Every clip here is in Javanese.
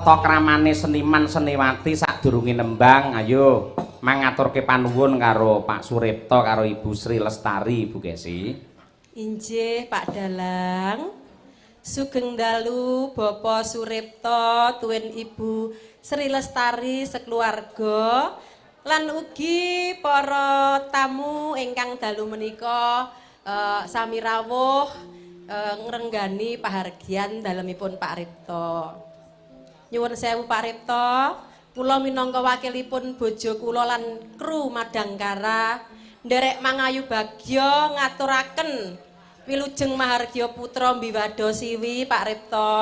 tata kramane seniman seniwati sadurunge nembang ayo mangaturke panuwun karo Pak Suripto karo Ibu Sri Lestari Ibu Kesi. Injih Pak Dalang. Sugeng dalu Bapak Suripto tuwin Ibu Sri Lestari sekeluarga lan ugi para tamu ingkang dalu menika sami rawuh ngrenggani pahargyan dalemipun Pak Ripto. Nyuwun sewu Pak Ripto, kula minangka wakilipun bojo kula lan kru Madangkara nderek mangayu bagya ngaturaken wilujeng mahargya putra mbiwado siwi Pak Ripto.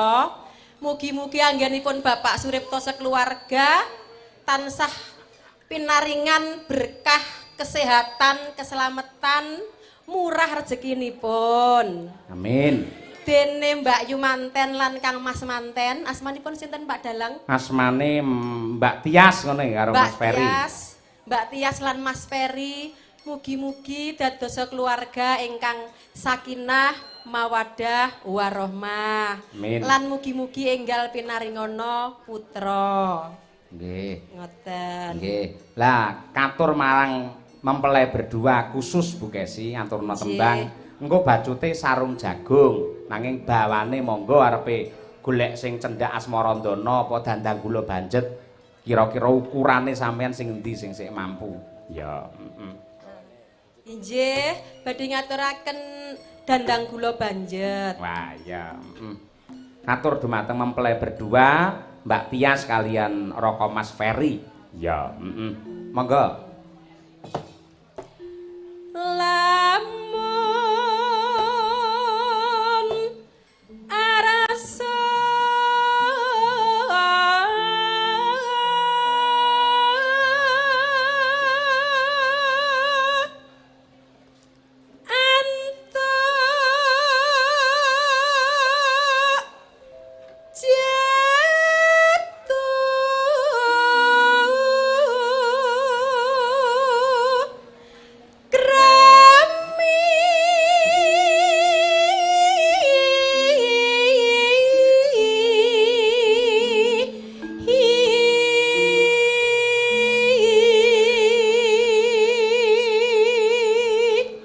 Mugi-mugi anggenipun Bapak Suripto sekeluarga tansah pinaringan berkah kesehatan, keselamatan, murah rezekinipun. Amin. Dene Mbak Yu Manten lan Kang Mas Manten, asmanipun sinten Pak Dalang? Asmane Mbak Tias ngono ya karo Mas Ferry. Mbak Tias lan Mas Ferry, mugi-mugi dadosa keluarga ingkang sakinah, mawaddah, warahmah. Amin. Lan mugi-mugi enggal pinaringana putra. Nggih. Ngoten. Nggih. Lah katur marang mempelai berdua khusus Bu Kesi aturna tembang. Engko bacute sarung jagung, nanging bawane monggo arepe golek sing cendhak Asmarandana apa dandang gula banjet. Kira-kira ukurane sampean sing endi sing sik mampu. Ya, Injih, badhe ngaturaken dandang gula banjet. Wah, ya. Atur dumateng mempelai berdua, Mbak Tias kalian Roko Mas Ferry. Ya, monggo. Lamun arasa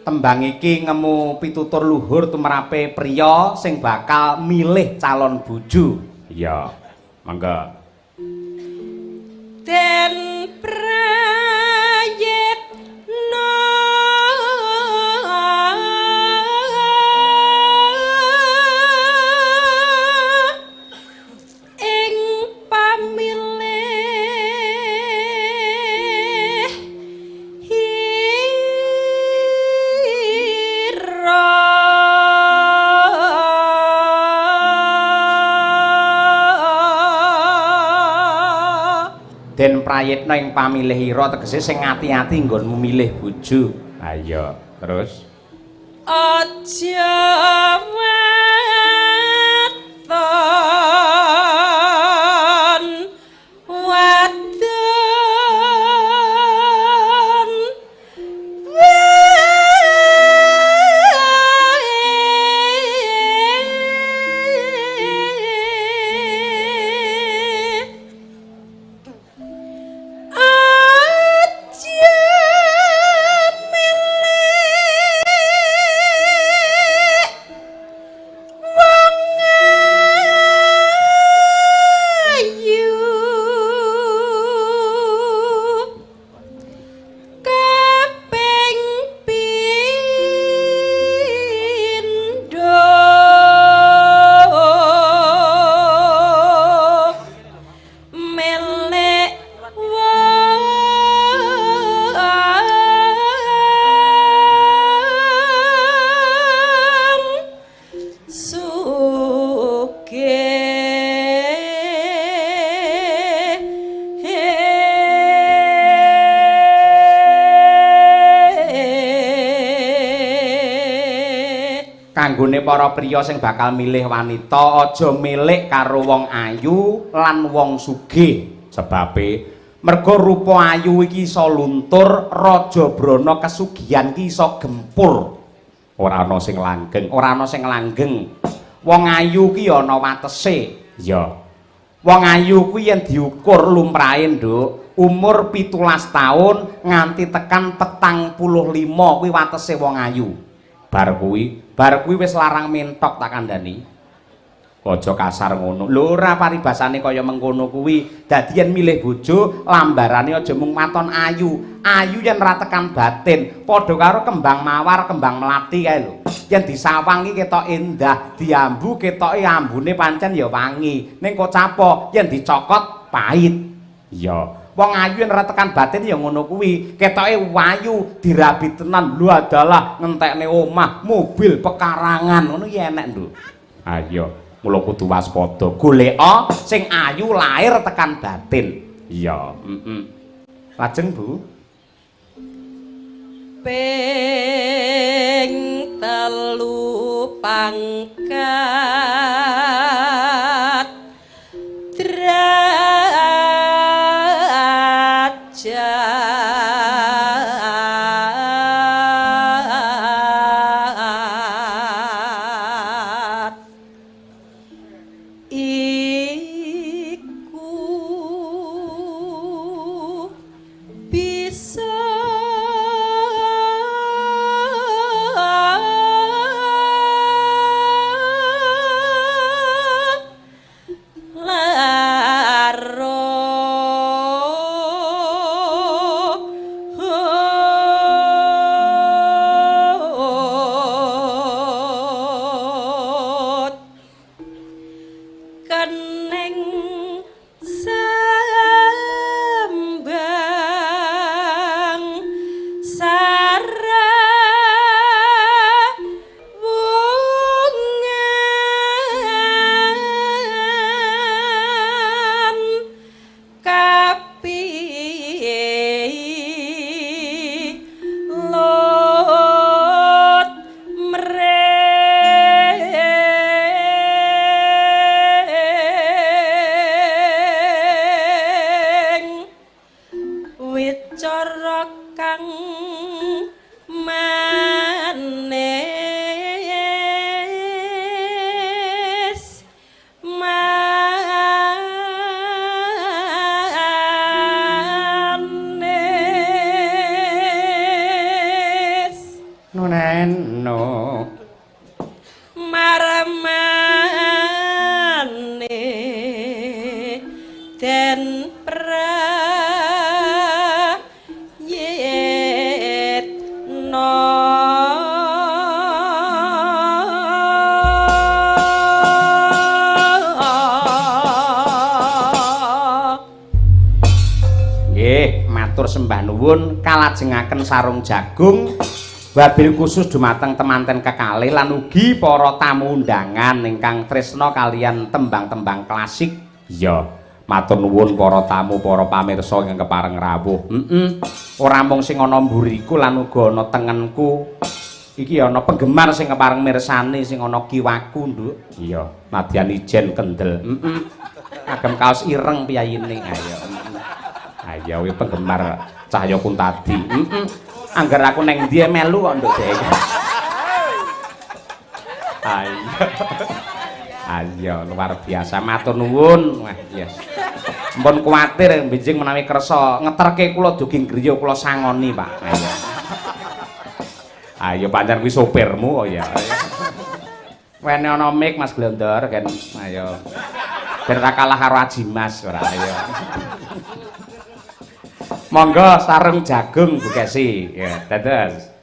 Tembang iki ngemu pitutur luhur tumrape priya sing bakal milih calon bojo. Iya, mangga. Den prayitna ing pamilih Den prayitna ing pamilihira tegese sing ati-ati nggonmu milih bojo. Ayo, terus. Aja kanggone para priya sing bakal milih wanita aja milih karo wong ayu lan wong sugih sebabe merga rupa ayu iki iso luntur raja brana kesugihan iki iso gempur ora ana sing langgeng wong ayu ki ana watese ya Wong ayu kuwi yen diukur lumrahe, Nduk, umur 17 tahun nganti tekan 45 kuwi watese wong ayu. Bar kuwi wis larang mentok tak kandhani. Aja kasar ngono. Lho ora paribasane kaya mengkono kuwi. Dadi yen milih bojo, lambarane aja mung maton ayu. Ayu yen ora tekan batin, padha karo kembang mawar, kembang melati kae lho. Yen disawangi ketok endah, diambu ketoke ambune pancen ya wangi. Ning kok capo yen dicokot pahit. Ya, wong ayu yen ora tekan batin ya ngono kuwi. Ketoke wayu, dirabi tenan. Lho adalah ngentekne omah, mobil, pekarangan. Ngono ki enek, Nduk. Ayo. Mula kudu waspada goleka sing ayu lahir tekan batin. Iya, lajeng Bu. Ping 3 pangkat sembah nuwun kalajengaken sarung jagung wabil khusus dumateng temanten kekalih lan ugi para tamu undangan ingkang tresna kalian tembang-tembang klasik. Iya, matur nuwun para tamu, para pamirsa ingkang kepareng rawuh. Ora mung sing ana mburiku lan uga ana tengenku. Iki ana penggemar sing kepareng mirsani sing ana kiwaku, Nduk. Iya, nadyan ijen kendel. Agem kaos ireng piyayine. Ayo. Ayo kuwi penggemar Cahya Kuntadi. Angger aku neng ndi melu kok nduk dhek. Ayo. Ayo luar biasa matur nuwun. Wah, yes. Mpun kuwatir benjing menawi kersa ngeterke kula jogging griya kula sangoni, Pak. Ayo. Ayo pancen kuwi sopirmu kok ya. Wene ana mik Mas Glondor kan. Ayo. Ben ra kalah karo Ajimas ora ayo. Monggo sarung jagung Bu Kesi. Ya, dados.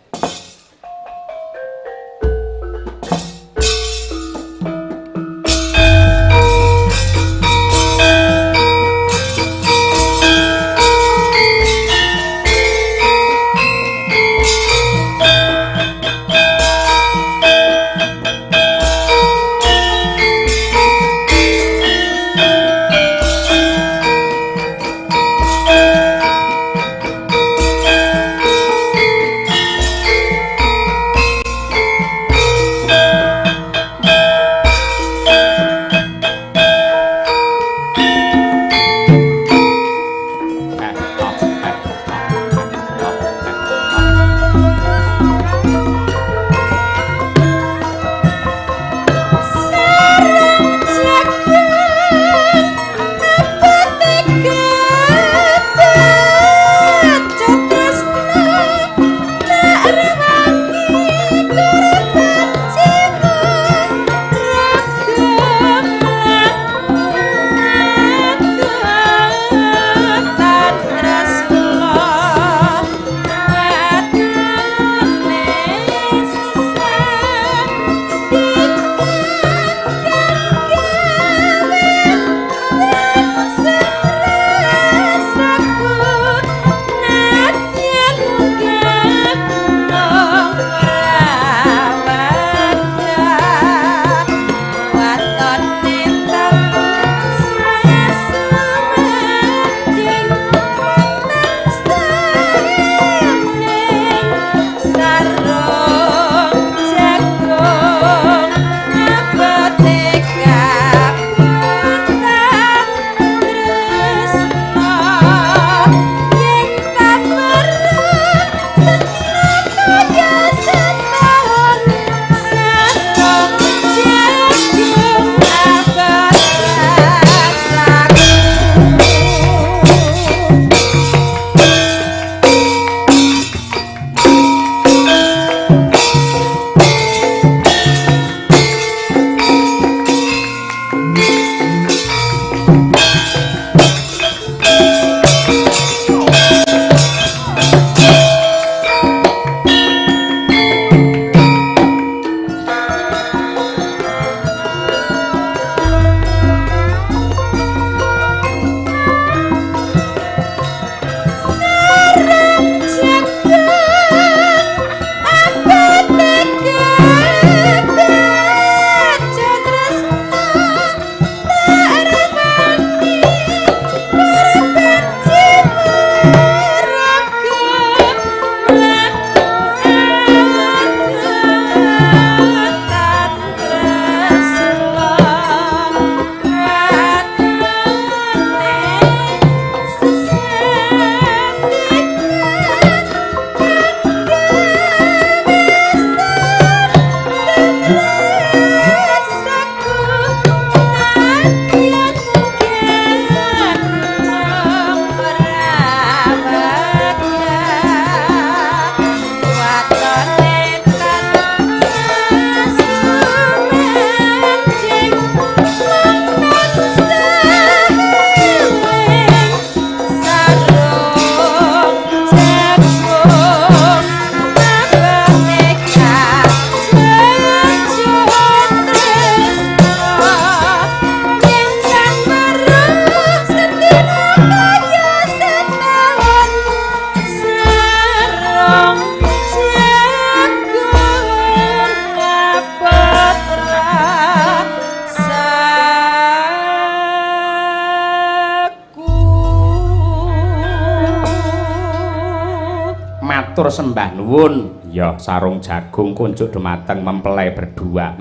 atur sembah nuwun. Ya, sarung jagung kunjuk dumateng mempelai berdua.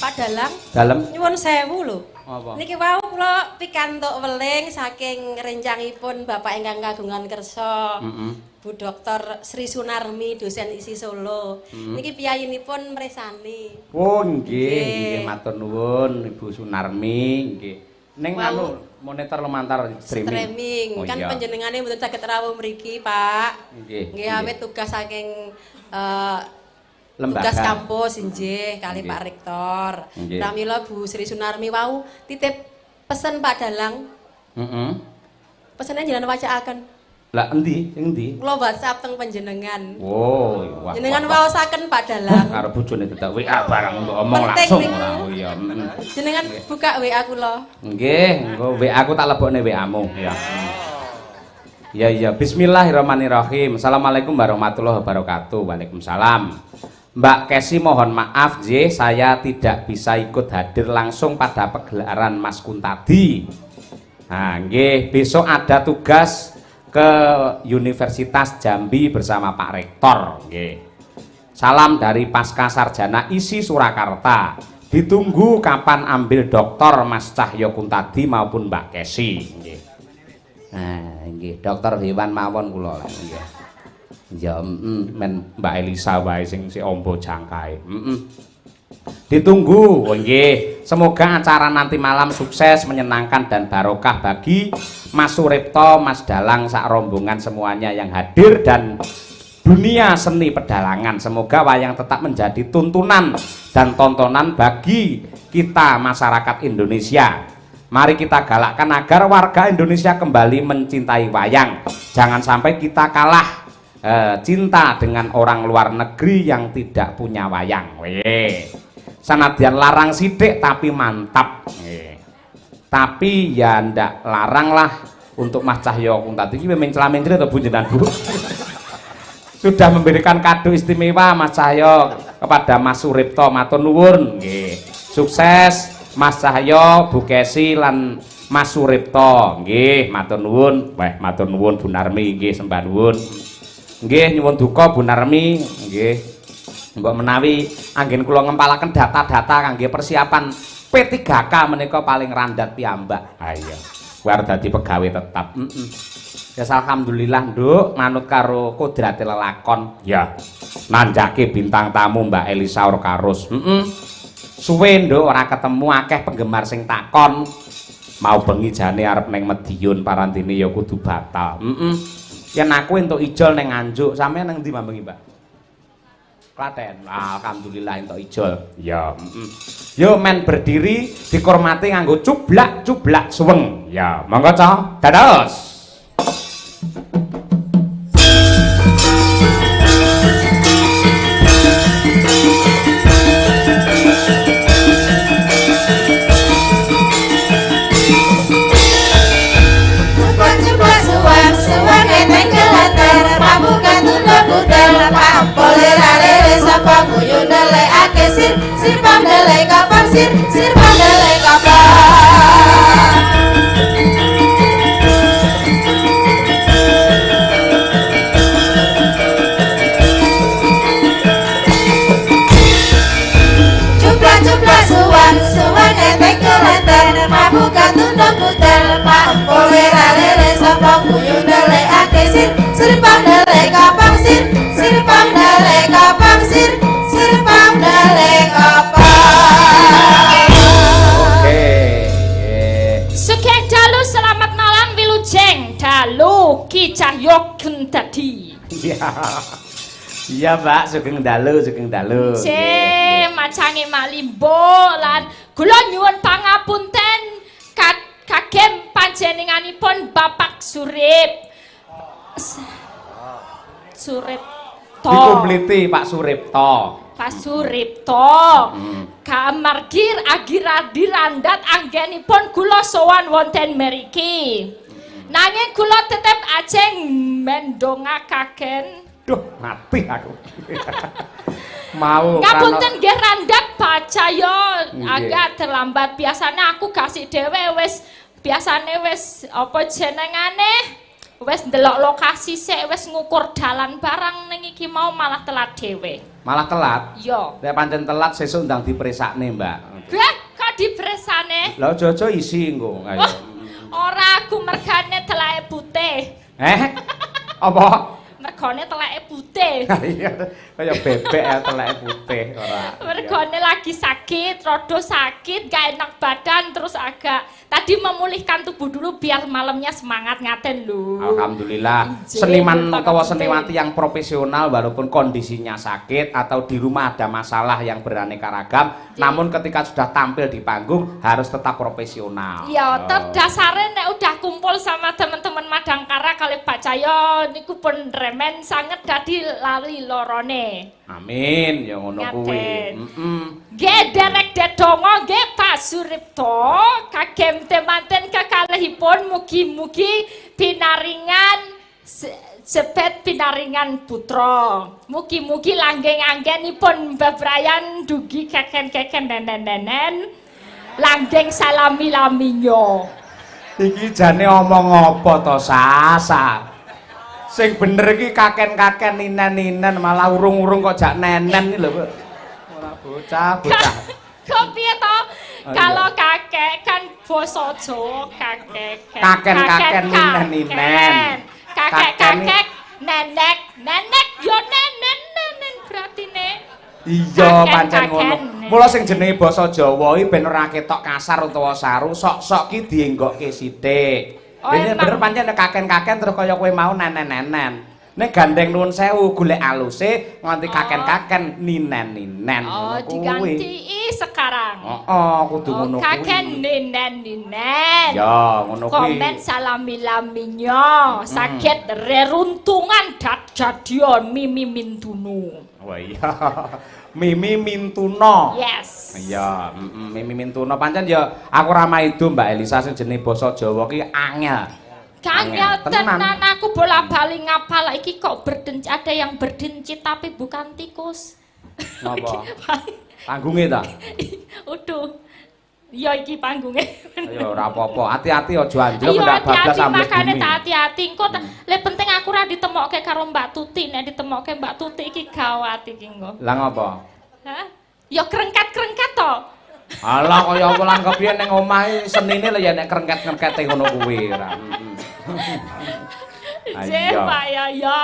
Pak Dalang. Dalem. Nyuwun sewu lho. Apa? Niki wau kula pikantuk weling saking rencangipun Bapak ingkang kagungan kersa. Bu Dr. Sri Sunarmi dosen isi Solo. Niki piyayinipun mresani. Oh nggih, matur nuwun Ibu Sunarmi nggih. Ning anu monitor lumantar streaming. Kan panjenengane mboten saged rawuh mriki, Pak. Nggih awit tugas saking tugas kampus inggih kali Pak Rektor. Pramila Bu Sri Sunarmi wau titip pesen Pak Dalang. Pesene jenengan wacaaken. Lah endi? Sing endi? Kula WhatsApp teng panjenengan. Oh, wah. Jenengan waosaken Pak Dalang. Karo bojone tetek WA barang mbok omong langsung ora. Oh iya. Jenengan buka WA kula. Nggih, engko WA ku tak lebokne WA-mu ya. Iya. Bismillahirrahmanirrahim. Assalamualaikum warahmatullahi wabarakatuh. Waalaikumsalam. Mbak Kesi mohon maaf saya tidak bisa ikut hadir langsung pada pegelaran Mas Kuntadi. Nah, nggih, besok ada tugas ke Universitas Jambi bersama Pak Rektor. Nggih. Salam dari Pasca Sarjana ISI Surakarta. Ditunggu kapan ambil doktor Mas Cahyo Kuntadi maupun Mbak Kesi. Nggih. Nah, nggih, dokter hewan mawon kula lah nggih. Ya, men Mbak Elisa wae sing si ombo jangkae. Ditunggu. Oh nggih, semoga acara nanti malam sukses, menyenangkan dan barokah bagi Mas Suripto, Mas Dalang, sak rombongan semuanya yang hadir dan dunia seni pedalangan. Semoga wayang tetap menjadi tuntunan dan tontonan bagi kita masyarakat Indonesia. Mari kita galakkan agar warga Indonesia kembali mencintai wayang. Jangan sampai kita kalah cinta dengan orang luar negeri yang tidak punya wayang. Sanadyan larang sidik tapi mantap. Tapi ya ndak larang lah untuk Mas Cahyo Kuntadi iki mencela-mencela atau bunjenan Bu. Sudah memberikan kado istimewa Mas Cahyo kepada Mas Suripto, matur nuwun nggih. Sukses Mas Cahyo, Bu Kesi lan Mas Suripto nggih, matur nuwun. Wah, matur nuwun Bu Narmi nggih, sembah nuwun. Nggih, nyuwun duka Bu Narmi nggih. Mbok menawi anggen kula ngempalaken data-data kangge persiapan P3K menika paling randat piyambak. Ha iya. Kuwi dadi pegawai tetap. Ya alhamdulillah, Nduk, manut karo kodrate lelakon. Ya. Nanjake bintang tamu Mbak Elisa Orkarus. Suwe, Nduk, ora ketemu akeh penggemar sing takon. Mau bengi jane arep ning Medion parantine ya kudu batal. Yen aku entuk ijol ning Nganjuk, sampeyan nang ndi mambengi, Mbak? Klaten. Alhamdulillah entuk ijol. Ya, Yo men berdiri dihormati nganggo cublak-cublak suweng. Ya, monggo Ca. Dados. Sir pandele kapang sir pandele kapang. Jupla suwan etek keleten mabuka tunduk butel pampole ralele sapa guyune ake sir pandele kapang sir pandele kapang sir pandele kapang. Sugeng dalu selamat malam wilujeng dalu Ki Cahyo Kuntadi. Iya Mbak, sugeng dalu. Macange Malimbo lan kula nyuwun pangapunten kagem panjenenganipun Bapak Suripto. Dikompleti Pak Suripto. Pak Suripto. Kamargir agiradi randat anggenipun kula sowan wonten mriki. Nanging kula tetep ajeng mendongakaken. Duh, mati aku. Mau ngapunten nggih randat Pacaya agak terlambat. Biasanya aku kasih dhewe wis biasane wis apa jenengane Wes ndelok lokasi sik, wes ngukur dalan barang ning iki mau malah telat dhewe. Malah telat? Yo. Nek pancen telat sesuk ndang diperesakne, Mbak. Lah, kok diperesane? Lah aja-aja isi engko. Ayo. Ora aku mergane telake putih. Apa? Mergane telake putih. Iya, kaya bebek ya teleke putih ora. Mergane lagi sakit, rada sakit, gak enak badan terus agak tadi memulihkan tubuh dulu biar malamnya semangat ngaten lho. Alhamdulillah. Seniman utawa seniwati yang profesional walaupun kondisinya sakit atau di rumah ada masalah yang beraneka ragam, namun ketika sudah tampil di panggung harus tetap profesional. Ya, terdasare nek udah kumpul sama teman-teman Madangkara kali Pak Cahyo niku pun remen sanget dadi lali lorone. Amin, ya ngono kuwi. Nggih derek dedonga nggih Pak Suripto kagem temanten kekalihipun mugi-mugi pinaringan sebet pinaringan putra. Mugi-mugi langgeng anggenipun bebrayan dugi keken-keken nenen-nenen langgeng salami laminyo. Iki jane omong apa to Sasa? Sing bener iki kaken-kaken ninen-ninen malah urung-urung kok jak nenen iki lho. Ora bocah. Kok piye to? Kalau kakek kan basa Jawa kakek. Kaken-kaken ninen-ninen. Kakek-kakek nenek yo nenen berarti ne. Iya pancen ngono. Mula sing jenenge basa Jawa iki ben ora ketok kasar utawa saru, sok-sok ki dienggokke sithik. Ini bener pancen kaken-kaken terus kaya kowe mau nenen-nenen. Nek gandeng nuwun sewu golek aluse nganti kaken-kaken ninen-ninen. Oh, diganti sekarang. Kudu ngono kuwi. Kaken ninen-ninen. Ya, ngono kuwi. Komen salami-laminyo, saged reruntungan dadadion Mimi Mintunu. Wah iya. Mimi Mintuno. Yes. Iya, Mimi Mintuno pancen ya aku ora maido Mbak Elisa sing jenenge basa Jawa ki angel. Angel tenan aku bola-bali ngapal iki kok berdenci ada yang berdenci tapi bukan tikus. Napa? Panggunge ta? Uduh. Ya iki panggunge. Ayo ora apa-apa, hati-hati aja anjlok ndak bablas hati-hati ambles makane bumi. tak hati-hati engko le penting aku ora ditemokke karo Mbak Tuti, nek ditemokke Mbak Tuti iki gawat iki engko. Lah ngapa? Hah? Ya krengket-krengket to. Alah kaya apa lan kepiye ning omah senine lho ya nek krengket-krengkete ngono kuwi ora. Ayo Pak ya.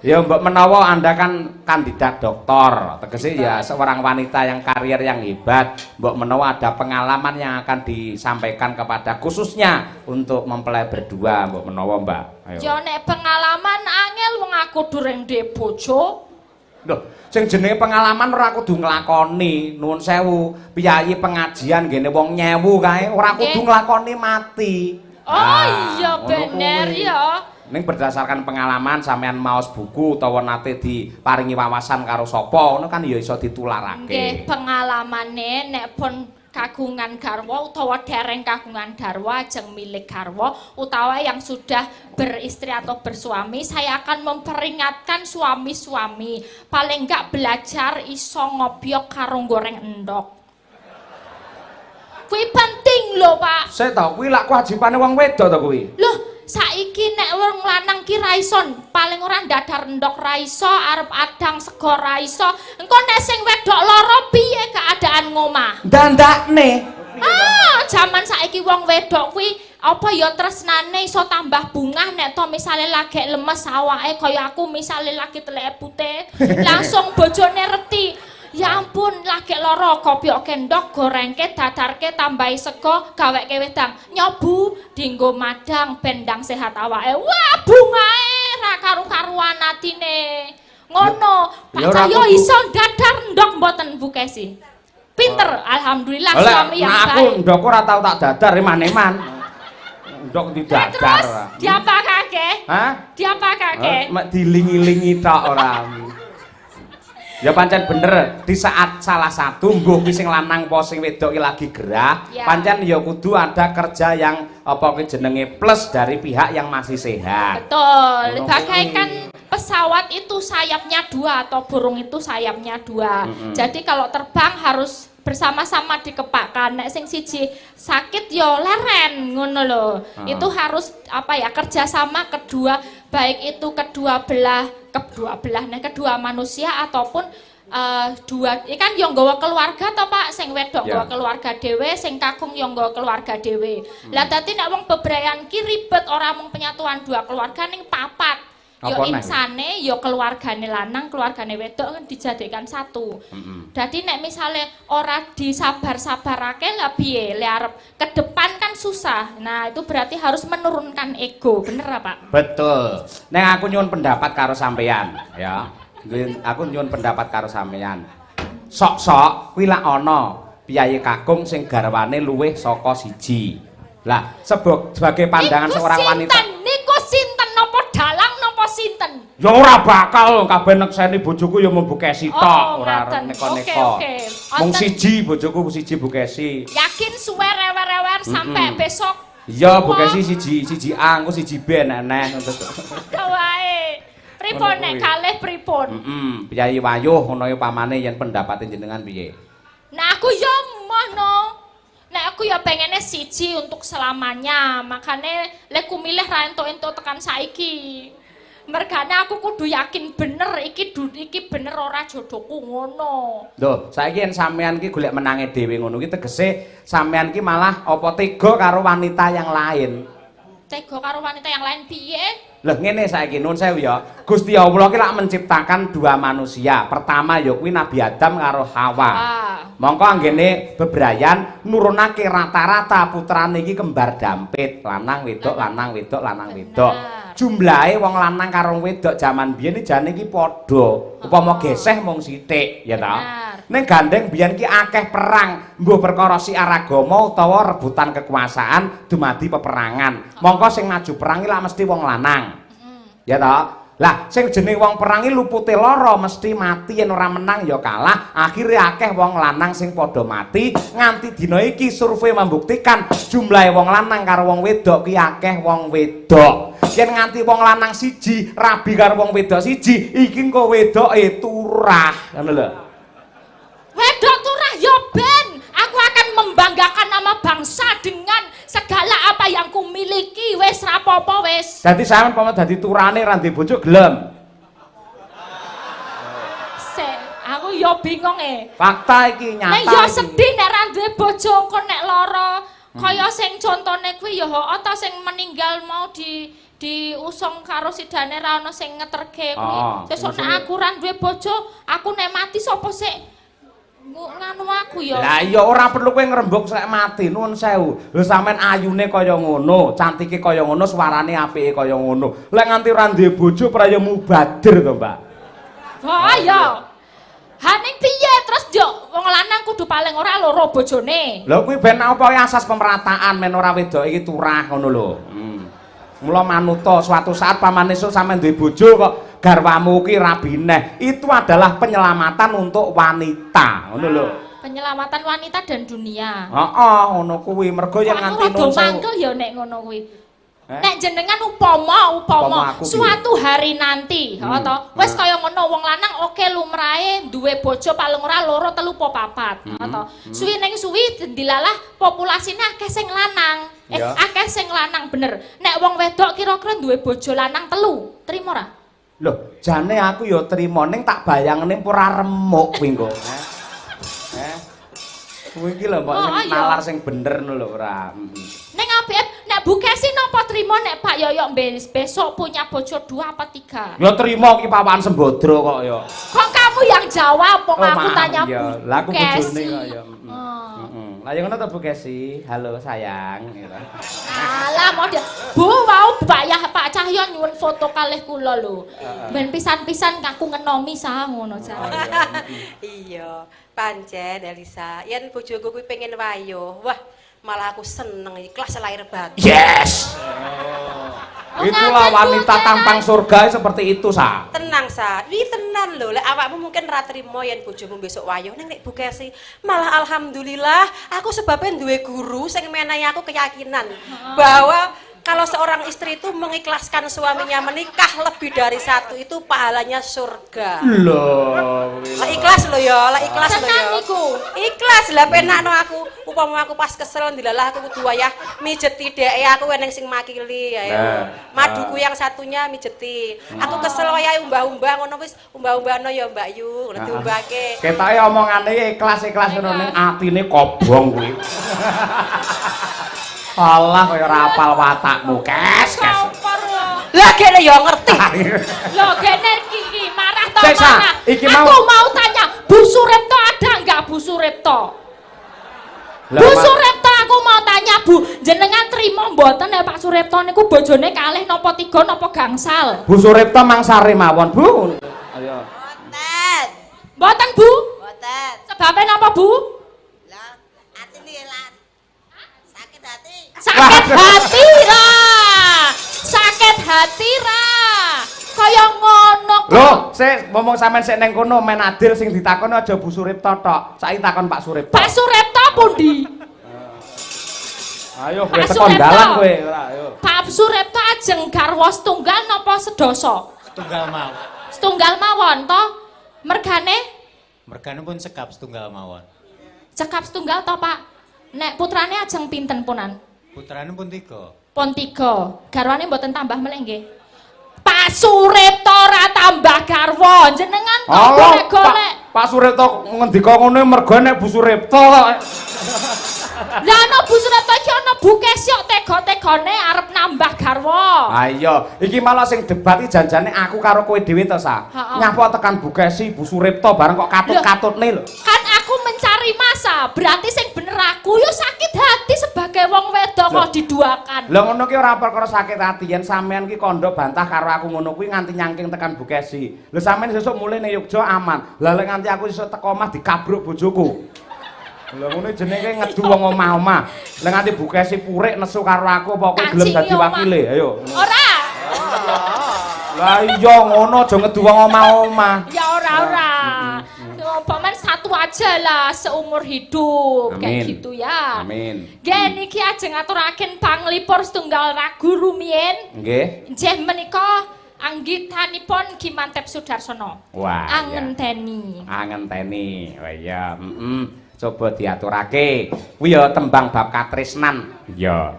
Ya mbok menawa Anda kan kandidat doktor, tegese ya seorang wanita yang karier yang hebat, mbok menawa ada pengalaman yang akan disampaikan kepada khususnya untuk mempelai berdua, mbok menawa Mbak. Ayo. Ya nek pengalaman angel wong aku durung ndek bojo. Loh, sing jenenge pengalaman ora kudu nglakoni, nuwun sewu, piyayi pengajian ngene wong nyewu kae ora kudu nglakoni mati. Oh iya bener ya. Ning berdasarkan pengalaman sampean maos buku utawa nate diparingi wawasan karo sapa, ngono kan ya iso ditularake. Nggih, pengalamane nek pun kagungan garwa utawa dereng kagungan garwa ajeng milik garwa utawa yang sudah beristri atau bersuami, saya akan memperingatkan suami-suami paling enggak belajar iso ngobyok karo goreng endok. Kuwi penting lho, Pak. Sik ta, kuwi lak kewajibane wong wedok ta kuwi. Loh, saiki nek wong lanang ki ra iso, paling ora ndadar endok ra iso, arep adang sego ra iso. Engko nek sing wedok lara piye keadaan ngomah? Dandakne. Jaman saiki wong wedok kuwi apa ya tresnane iso tambah bungah nek to misale lagi lemes awake kaya aku misale lagi teleke putih, langsung bojone reti. Ya ampun, lagi loro kopiok kendok, gorengke, dadarke, tambahi sego, gaweke wedang. Nyobu, dinggo madang, bendang sehat awake. Wah, bungae ra karu-karuan atine. Ngono, Pak Cahyo iso dadar ndok mboten Bu Kesi. Pinter, alhamdulillah suami yang baik. Aku ndok ora tau tak dadar eman-eman. Ndok didadar. Terus diapakake? Hah? Diapakake? Mek dilingi-lingi tok ora. Ya pancen bener, di saat salah satu mbuh ki sing lanang apa sing wedok ki lagi gerah, ya. Pancen ya kudu ada kerja yang apa ki jenenge plus dari pihak yang masih sehat. Betul, bagaikan pesawat itu sayapnya dua atau burung itu sayapnya dua. Jadi kalau terbang harus bersama-sama dikepakkan. Nek sing siji sakit yo leren ngono lho. Itu harus apa ya kerjasama kedua baik itu kedua belah kedua manusia ataupun dua ikan yang nggawa keluarga to Pak sing wedok nggawa keluarga dhewe sing kakung yang nggawa keluarga dhewe. Lah dadi nek wong bebrayan ki ribet ora mung penyatuan dua keluarga ning papat. Yo insane yo keluargane lanang keluargane wedok kan dijadikan satu. Dadi nek misale ora disabar-sabarake lah piye le arep ke depan kan susah. Nah itu berarti harus menurunkan ego, bener Pak? Betul. Nek aku nyuwun pendapat karo sampeyan ya. Aku nyuwun pendapat karo sampeyan. Sok-sok kuwi lak ana piyayi kakung sing garwane luwih saka siji. Lah sebagai pandangan seorang wanita. Niku sinten napa dalang napa sinten? Ya ora bakal kabeh nekseni bojoku ya mbukesi tok, ora neko-neko. Mung siji bojoku siji bukesi. Yakin suwe rewer-rewer sampai besok. Iya bukesi siji A engko siji B nek Kawae. Pripun nek kalih pripun? Piyayi Wayuh ngono ya pamane yen pendapate jenengan piye? Nah aku ya mono. Nek aku ya pengennya siji untuk selamanya. Makane lek ku milih ra entuk-entuk tekan saiki. Mergane aku kudu yakin bener iki bener ora jodohku ngono. Lho, saiki yen sampean ki golek menange dhewe ngono ki tegese sampean ki malah apa tega karo wanita yang lain. Tega karo wanita yang lain piye? Lah ngene saiki nuwun sewu ya. Gusti Allah ki lak menciptakan dua manusia. Pertama ya kuwi Nabi Adam karo Hawa. Mongko anggene bebrayan nurunake rata-rata putrane iki kembar dampit, lanang wedok, lanang wedok, lanang wedok. Jumlahe wong lanang karo wedok jaman biyen iki jane iki padha. Upama geseh mung sithik, ya ta? Ning gandeng biyen ki akeh perang, nggo perkara siar agama utawa rebutan kekuasaan dumadi peperangan. Mongko sing maju perang iki lak mesti wong lanang. Ya ta? Lah sing jeneng wong perang iki lupute lara mesti mati yen ora menang ya kalah. Akhire akeh wong lanang sing padha mati nganti dina iki survei membuktikan jumlahe wong lanang karo wong wedok ki akeh wong wedok. Yen nganti wong lanang siji rabi karo wong wedok siji iki engko wedoke turah ngono lho. Wedok turah ya ben aku akan membanggakan nama bangsa dengan segala apa yang ku miliki wis rapopo wis. Dadi sampean pamane dadi turane ra ndek bojo gelem. Aku ya bingung Fakta iki nyata. Nek ya sedih nek ra duwe bojo engko nek lara. Kaya sing contone kuwi ya ta sing meninggal mau diusung karo sidane ra ono sing ngeterke kuwi. Sesuk nek aku ra duwe bojo, aku nek mati sapa sik nganu aku ya. Lah iya ora perlu kowe ngrembug sek mati nuwun sewu. Lho sampean ayune kaya ngono, cantike kaya ngono, suarane apike kaya ngono. Lek nganti ora duwe bojo praya mubadir to, Mbak. Oh iya. Ha ning piye terus yo wong lanang kudu paling ora loro bojone. Lho kuwi ben apa asas pemerataan men ora wedok iki turah ngono lho. Mula manuta suatu saat paman esuk sampean duwe bojo kok garwamu ki rabi neh. Itu adalah penyelamatan untuk wanita, ngono lho. Penyelamatan wanita dan dunia. Heeh, ngono kuwi. Mergo yen nganti nuwun mangkel ya nek ngono kuwi. Nek jenengan upama suatu hari nanti, atau wis kaya ngono wong lanang oke lumrahe duwe bojo paling ora loro telu apa papat, atau suwi ning suwi dilalah populasine akeh sing lanang. Akeh sing lanang bener. Nek wong wedok kira-kira duwe bojo lanang telu, trimo ora? Lho, jane aku ya trimo ning tak bayangne ora remuk kuwi engko. Kuwi iki lho mbok nalar sing bener ngono lho ora. Ning apik nek Bu Kesi napa trimo nek Pak Yoyok besok punya bojo 2 apa 3? Ya trimo ki papan Sembodro kok ya. Kok kamu yang jawab kok aku tanya Bu Kesi. Lah aku bojone kok ya. Lah ya ngono to Bu Kesi. Halo sayang gitu. Alah model. Bu wau Pak Cahyo nyuwun foto kalih kula lho. Ben pisan-pisan aku ngenomi sah ngono jar. Iya, pancen Elisa. Yen bojoku kuwi pengen wayuh. Wah, malah aku seneng ikhlas lahir batin. Yes. Itulah wanita tampang surga seperti itu, Sa. Tenang, Sa. Ini tenan lho. Lek awakmu mungkin ra trimo yen bojomu besok wayuh ning nek Bu Kesi. Malah alhamdulillah aku sebabnya duwe guru sing menehi aku keyakinan bahwa kalau seorang istri itu mengikhlaskan suaminya menikah lebih dari satu itu pahalanya surga. Loh. Lah ikhlas lo ya, lah ikhlas lo ya. Tenan iku. Ikhlas lah penakno aku. Upama aku pas kesel ndilalah aku kudu wayah mijeti dheke aku eneng sing makili ayo. Maduku yang satunya mijeti. Aku kesel wayah umbah-umbah ngono wis umbah-umbahno ya Mbak Yu, ngono diumbahke. Ketoke omongane ikhlas-ikhlas ngono ning atine kobong kuwi. Allah kaya rapal watakmu, kes. Lah kene ya ngerti. Loh, gene iki marah to Sik, Sa, marah. iki Aku mau tanya, Bu Suripto ada enggak Bu Suripto? Bu Suripto aku mau tanya Bu, jenengan trimo mboten ya Pak Suripto niku bojone kalih napa 3 napa gangsal? Bu Suripto mangsare mawon, Bu. Ayo. Boten. Mboten Bu? Boten. Sebabe napa Bu? Lah, atine lan. Sakit hati. Sakit hati ra. Sakit hati ra. Kaya ngono kok. Loh, sik ngomong sampean sik ning kono men adil sing ditakoni aja Bu Suripto tok. Saiki takon Pak Suripto. Pak Suripto pundi? Ayo kowe Pak teko Suripto. dalan kowe, ora ayo. Pak Suripto ajeng garwa setunggal napa sedasa? Setunggal mau. Setunggal mawon to. Mergane Mergane pun sekap setunggal mawon. cekap setunggal to Pak. Nek putrane ajeng pinten punan? Putrane pun 3. Pon 3. Garwane mboten tambah melih nggih. Pak Suripto ora tambah garwa. Jenengan kok golek-golek. Pak Suripto ngendika ngono mergo nek Bu Suripto. Lah ana Bu Suripto iki ana Bu Kesyok tega-tegane arep nambah garwa. Ayo, iki malah sing debat iki janjane aku karo kowe dhewe to, Sa. Nyapa tekan Bu Kesi, Bu Suripto bareng kok katut-katutne lho. Kan aku mencari masa, berarti sing bener aku yo sakit hati sebagai wong wedok kok diduakan. Lah ngono ki ora perkara sakit hati, yen sampean ki kandha bantah karo aku ngono kuwi nganti nyangking tekan Bu Kesi. Lho sampean sesuk mulai ning Yogya aman. Lah lek nganti aku sesuk teko omah dikabruk bojoku. Lha ngono jenenge ngedu wong omah-omah. Lek nganti Bu Kesi purik nesu karo aku apa kowe gelem dadi wakile? Ayo. Ora. Lah iya ngono aja ngedu wong omah-omah. Ya ora. Paman satu aja lah seumur hidup. Amin. Kayak gitu ya. Amin. Nggih niki ajeng ngaturaken panglipur setunggal ragu rumiyin. Nggih. Nggih menika anggitanipun Ki Mantep Sudarsono. Wah. Angenteni. Angenteni. Wah iya, coba diaturake. Kuwi ya tembang bab katresnan. Ya,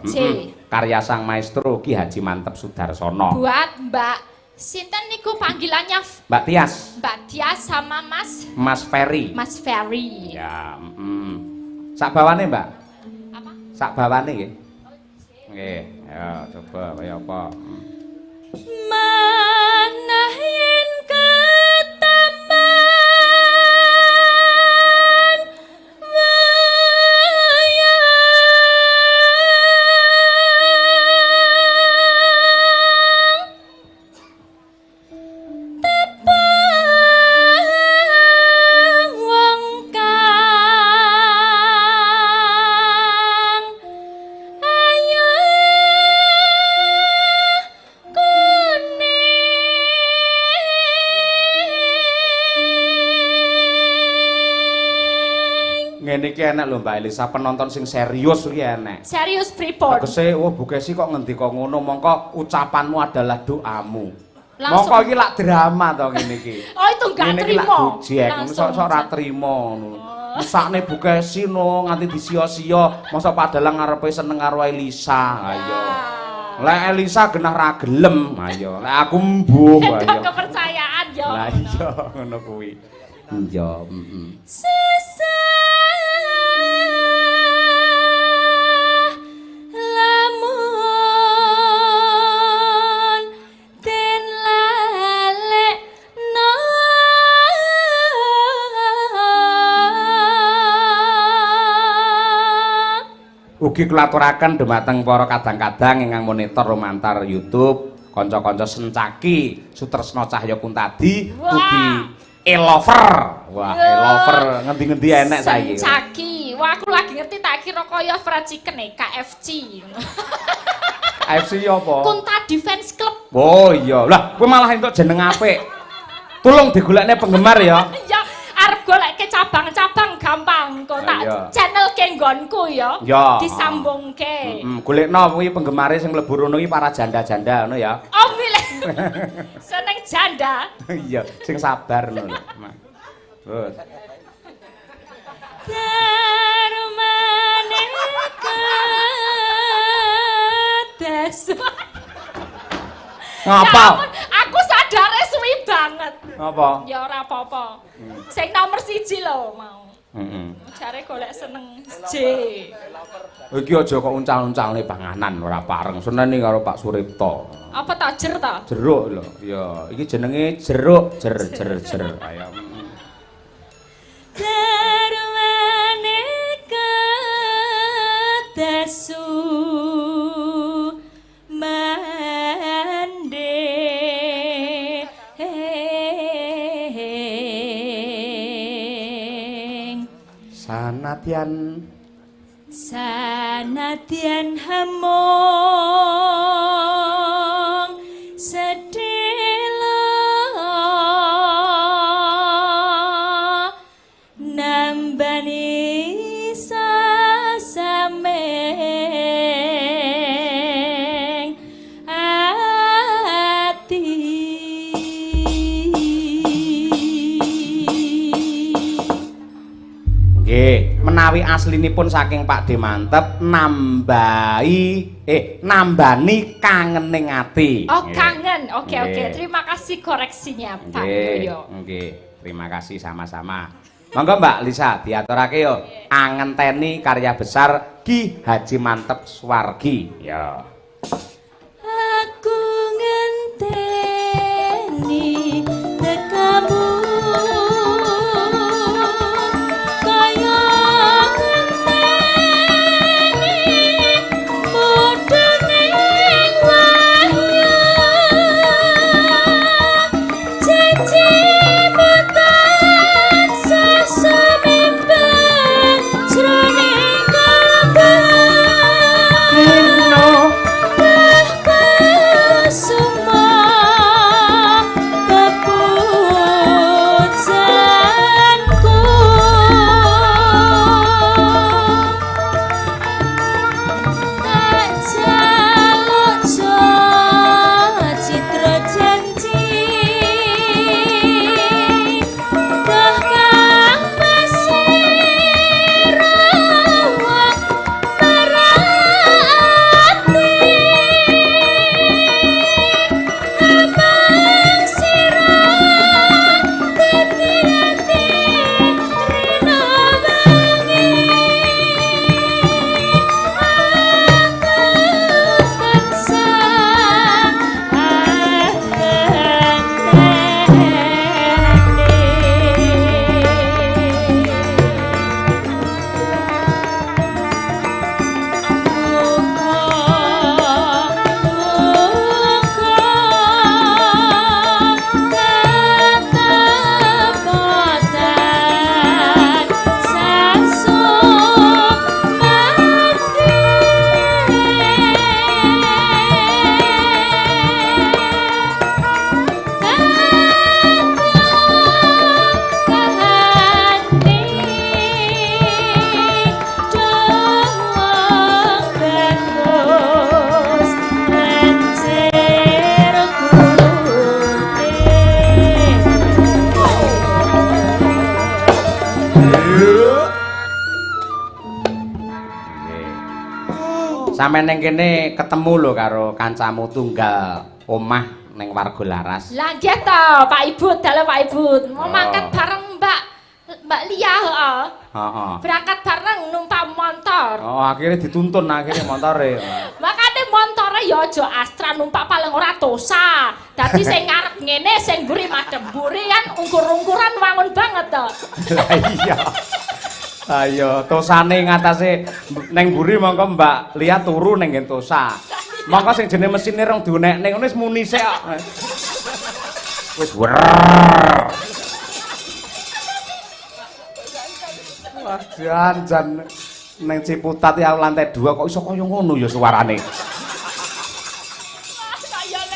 karya sang maestro Ki Haji Mantep Sudarsono. Buat Mbak sinten niku panggilannya Mbak Tias. Mbak Tias sama Mas Ferry. Mas Ferry. Ya, sak bawane, Mbak. Apa? Sak bawane nggih. Nggih, ya coba kaya apa. Manah yen ketaman Ngene iki enak lho Mbak Elisa, penonton sing serius iki enak. Serius pripun? Tegese, oh Bu Kesi kok ngendika ngono, mongko ucapanmu adalah doamu. Langsung. Mongko iki lak drama to ngene iki. Oh itu enggak Ngene iki lak terima. gojek, sok ora trimo ngono. Mesakne Bu Kesi no nganti disia-sia, masa padahal ngarepe seneng karo Elisa. Ayo. Lek Elisa genah ra gelem, ayo. Lek aku mbuh, ayo. Enggak kepercayaan yo. Lah iya ngono kuwi. Iya, lamun den lalekno ugi kulaturaken dhumateng para kadang-kadang ingkang monitor lumantar YouTube, kanca-kanca Sencaki, Sutresna Cahya Kuntadi, ugi E-lover. Wah, E-lover ngendi-ngendi enek saiki. Sencaki. Wah, aku lagi ngerti tak kira kaya fried chicken KFC. KFC apa? Kuntadi Fans Club. Oh iya. Lah, kowe malah entuk jeneng apik. Tolong digolekne penggemar ya. Ya, arep golek ngrungokake cabang-cabang gampang kok tak Iya. channelke nggonku ya. Ya. Disambungke. Golekno kuwi penggemare sing mlebu rono iki para janda-janda ngono ya. Oh milih. Seneng janda. Iya, sing sabar ngono lho. Terus. Darmane kedes. Ngapa? Ya ampun, aku sadare suwi banget. Apa? Ya ora apa-apa. Sing nomor 1 lho mau. Heeh. Jare golek seneng J. Iki aja kok uncal-uncalne panganan ora pareng. Seneni karo Pak Suripto. Apa tajer ta? Jeruk lho. Ya, iki jenenge jeruk, jer. Ayo. Darwane kedesu mandeng sanadyan hamong sedelo nambani sasameng ati. Nggih, menawi aslinipun saking Pak De Mantep nambani kangening ati. Oh, Nggih. kangen. Oke. Nggih. Terima kasih koreksinya, Pak Nggih, Yoyo. nggih. Terima kasih sama-sama. Monggo Mbak Lisa diaturake yo. Angenteni karya besar Ki Haji Mantep Suwargi. Ya. Aku ngenteni tekamu kaya ngenteni mudhuning wahyu janji boten sesumimpen jroning kalbu. Sampe ning kene ketemu lho karo kancamu tunggal omah ning Warga Laras. Lah nggih to, Pak Ibu, dalu Pak Ibu. Mau mangkat bareng Mbak Lia, heeh. Heeh. Berangkat bareng numpak motor. Oh, akhirnya dituntun akhirnya motore. Makane montore ya aja Astra numpak paling ora Tosa. Dadi sing ngarep ngene, sing mburi madhep mburi kan ungkur-ungkuran wangun banget to. Lah iya. Ayo, tosane ngatasé neng mburi mongko Mbak Lia turu ning nggen Tosa. Mongko sing jenenge mesine rong dionekne ngono wis muni sik kok. Wis wer. Wah, jan neng Ciputat ya lantai 2 kok iso kaya ngono ya suarane.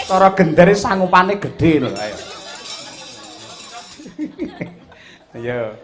Cara gendere sangupane gedhe lho, ayo. Ayo.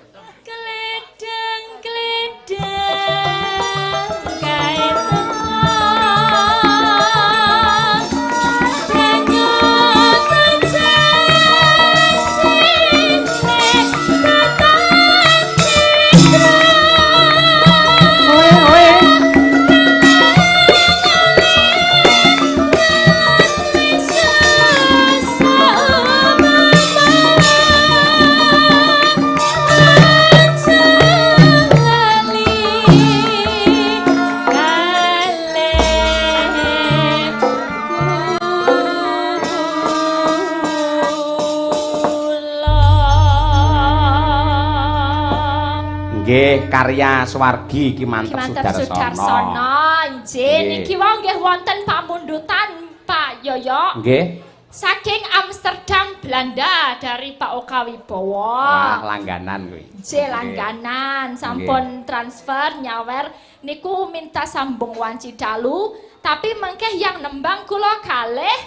Nggih, karya Swargi Ki Mantep Sudarsono. Nggih, niki wae nggih wonten pamundutan Pak Yoyo. Nggih. Saking Amsterdam, Belanda dari Pak Oka Wibowo. Wah, langganan kuwi. Nggih, langganan, sampun transfer nyawer niku minta sambung wanci dalu, tapi mengkeh yang nembang kula kalih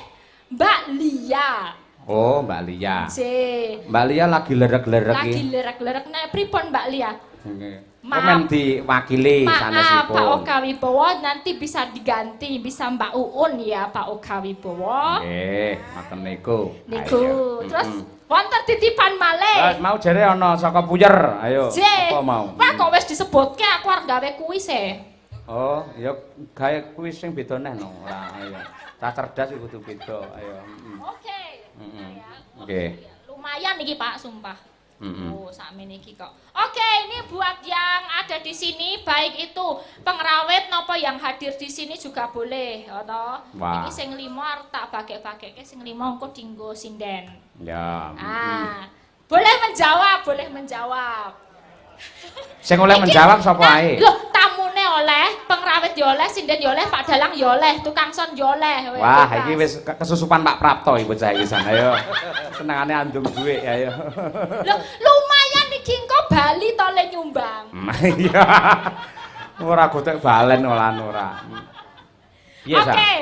Mbak Lia. Oh, Mbak Lia. Nggih. Mbak Lia lagi lerek-lerek iki. Lagi lerek-lerek nek pripun Mbak Lia? Nggih. Komen diwakili sanesipun. Pak Oka Wibowo nanti bisa diganti, bisa Mbak Uun ya Pak Oka Wibowo. Nggih, ngoten niku. Niku. Terus wonten titipan malih. Mau jare ana saka Puyer. Ayo. Apa mau? Wah kok wis disebutke aku arep gawe kuis e. Oh, ya gawe kuis sing beda neh no. Ora ayo. Cah cerdas iku kudu beda. Ayo. Oke. Nggih. Lumayan iki Pak, sumpah. Oh, sakmene iki kok. Oke, ini buat yang ada di sini, baik itu pengrawit nopo yang hadir di sini juga boleh, toh. Iki sing 5 arep tak bagi-bagike, sing 5 engko dinggo sinden. Ya. Boleh menjawab, boleh menjawab. Sing oleh menjawab sapa ae? Loh, tamune oleh, pengrawit yo oleh, sinden yo oleh, Pak Dalang yo oleh, tukang son yo oleh. Wah, iki wis kesusupan Pak Prapto iki bocah iki san. Ayo. Senengane andung duwe ayo. Loh, lumayan iki engko Bali to le nyumbang. Iya. Ora gotek balen ora. Iya, Sa. Oke.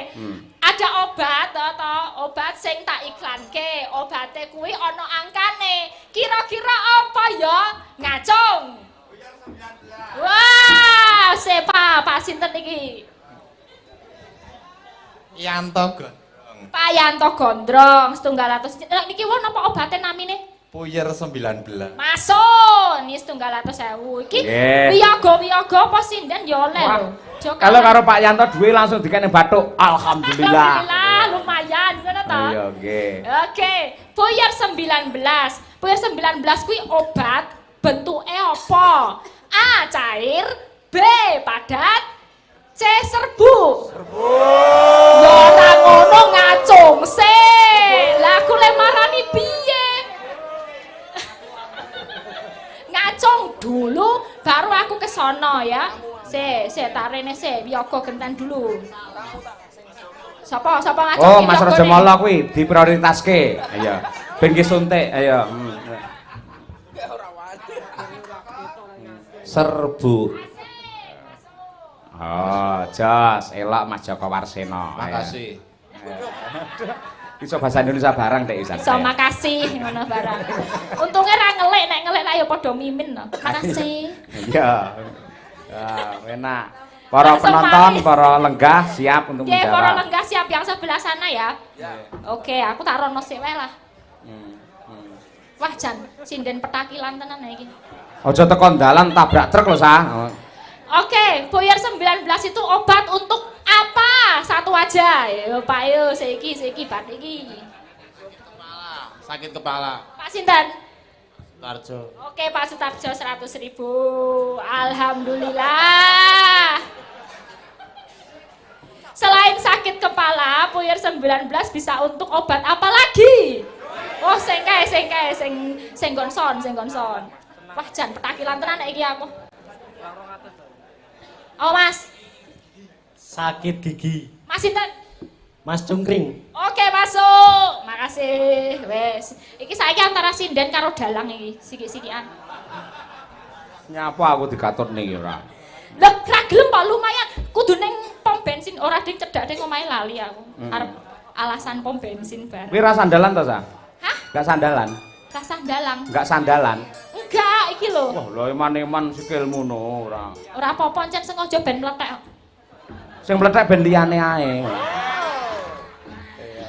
Ada obat to, obat sing tak iklanke. Obate kuwi ana angkane. Kira-kira apa ya? Ngacung. Wah, sepa Pak sinten iki? Yanto Gondrong. Pak Yanto Gondrong 700. Niki won apa obate namine? Puyer 19. Masuk, ini 700.000. Iki wiyaga apa sinden ya oleh lho. Kalau karo Pak Yanto duwe langsung dikene bathuk. Alhamdulillah. Alhamdulillah, lumayan ngono to. Iya, nggih. Oke, Puyer 19. Puyer 19 kuwi obat bentuke apa? A. Cair, B. Padat, C. Serbuk. Ya ora ngono ngacung sih. Lah aku le marani piye? Ngacung dulu baru aku ke sono ya. Tak rene wiyaga genten dulu. Sapa ngacung? Oh, Mas Rajamala kuwi diprioritaske. Ayo. Ben ki suntik, ayo. Serbuk. Oh, jos, elok Mas Joko Warsena. Makasih. Iso bahasa Indonesia barang Dek Isan. Iso makasih ngono barang. Untunge ra ngelik, nek ngelik lah ya padha mimin to. Makasih. Iya. Ya, enak. Para penonton, para lenggah siap untuk menjawab. Oke, para lenggah siap yang sebelah sana ya. Oke, aku tak rono sik wae lah. Wah, jan sinden petakilan tenan iki. Aja tekan dalan tabrak truk lho, Sa. Oke, Puyer 19 itu obat untuk apa? Satu aja. Yo, Pak yo, saiki bat iki. Sakit kepala. Pak sinten? Tarjo. Oke, Pak Sutarjo 100.000. Alhamdulillah. Selain sakit kepala, Puyer 19 bisa untuk obat apa lagi? Oh, sing gonson. Wah, jan petakilan tenan iki aku. Oh, Mas. Sakit gigi. Mas sinten? Mas Cungkring. Oke, masuk. Makasih. Wes. Iki saiki antara sinden karo dalang iki, siki-sikian. Nyapa aku digatur ning ora. Lah, ra gelem kok lumayan. Kudu ning pom bensin ora ding cedhak ning omahe lali aku. Arep alasan pom bensin bareng. Kuwi ra sandalan to, Sa? Hah? Enggak sandalan. Rasa dalang. Enggak sandalan. Enggak, iki lho. Wah, lho iman-iman sikilmu no ora. Ora apa-apa encen sengaja ben mlethek. Sing mlethek ben liyane ae.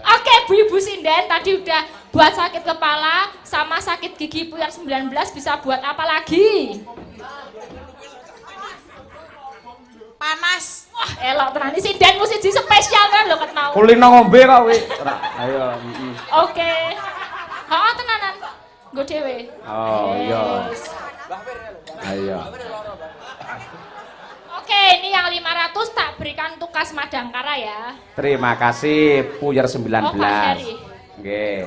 Oke, Bu Ibu Sinden tadi udah buat sakit kepala sama sakit gigi puyar 19 bisa buat apa lagi? Panas. Wah, elok tenan iki Sinden musisi spesial kan lho ket mau. Kulino ngombe kok kuwi. Ora. Ayo. Oke. Heeh tenanan. Nggo dhewe. Oh, iya. Yes. Ayo. Oke, ini yang 500 tak berikan tukas Madangkara ya. Terima kasih Puyer 19. Oh, Pak Heri. Nggih.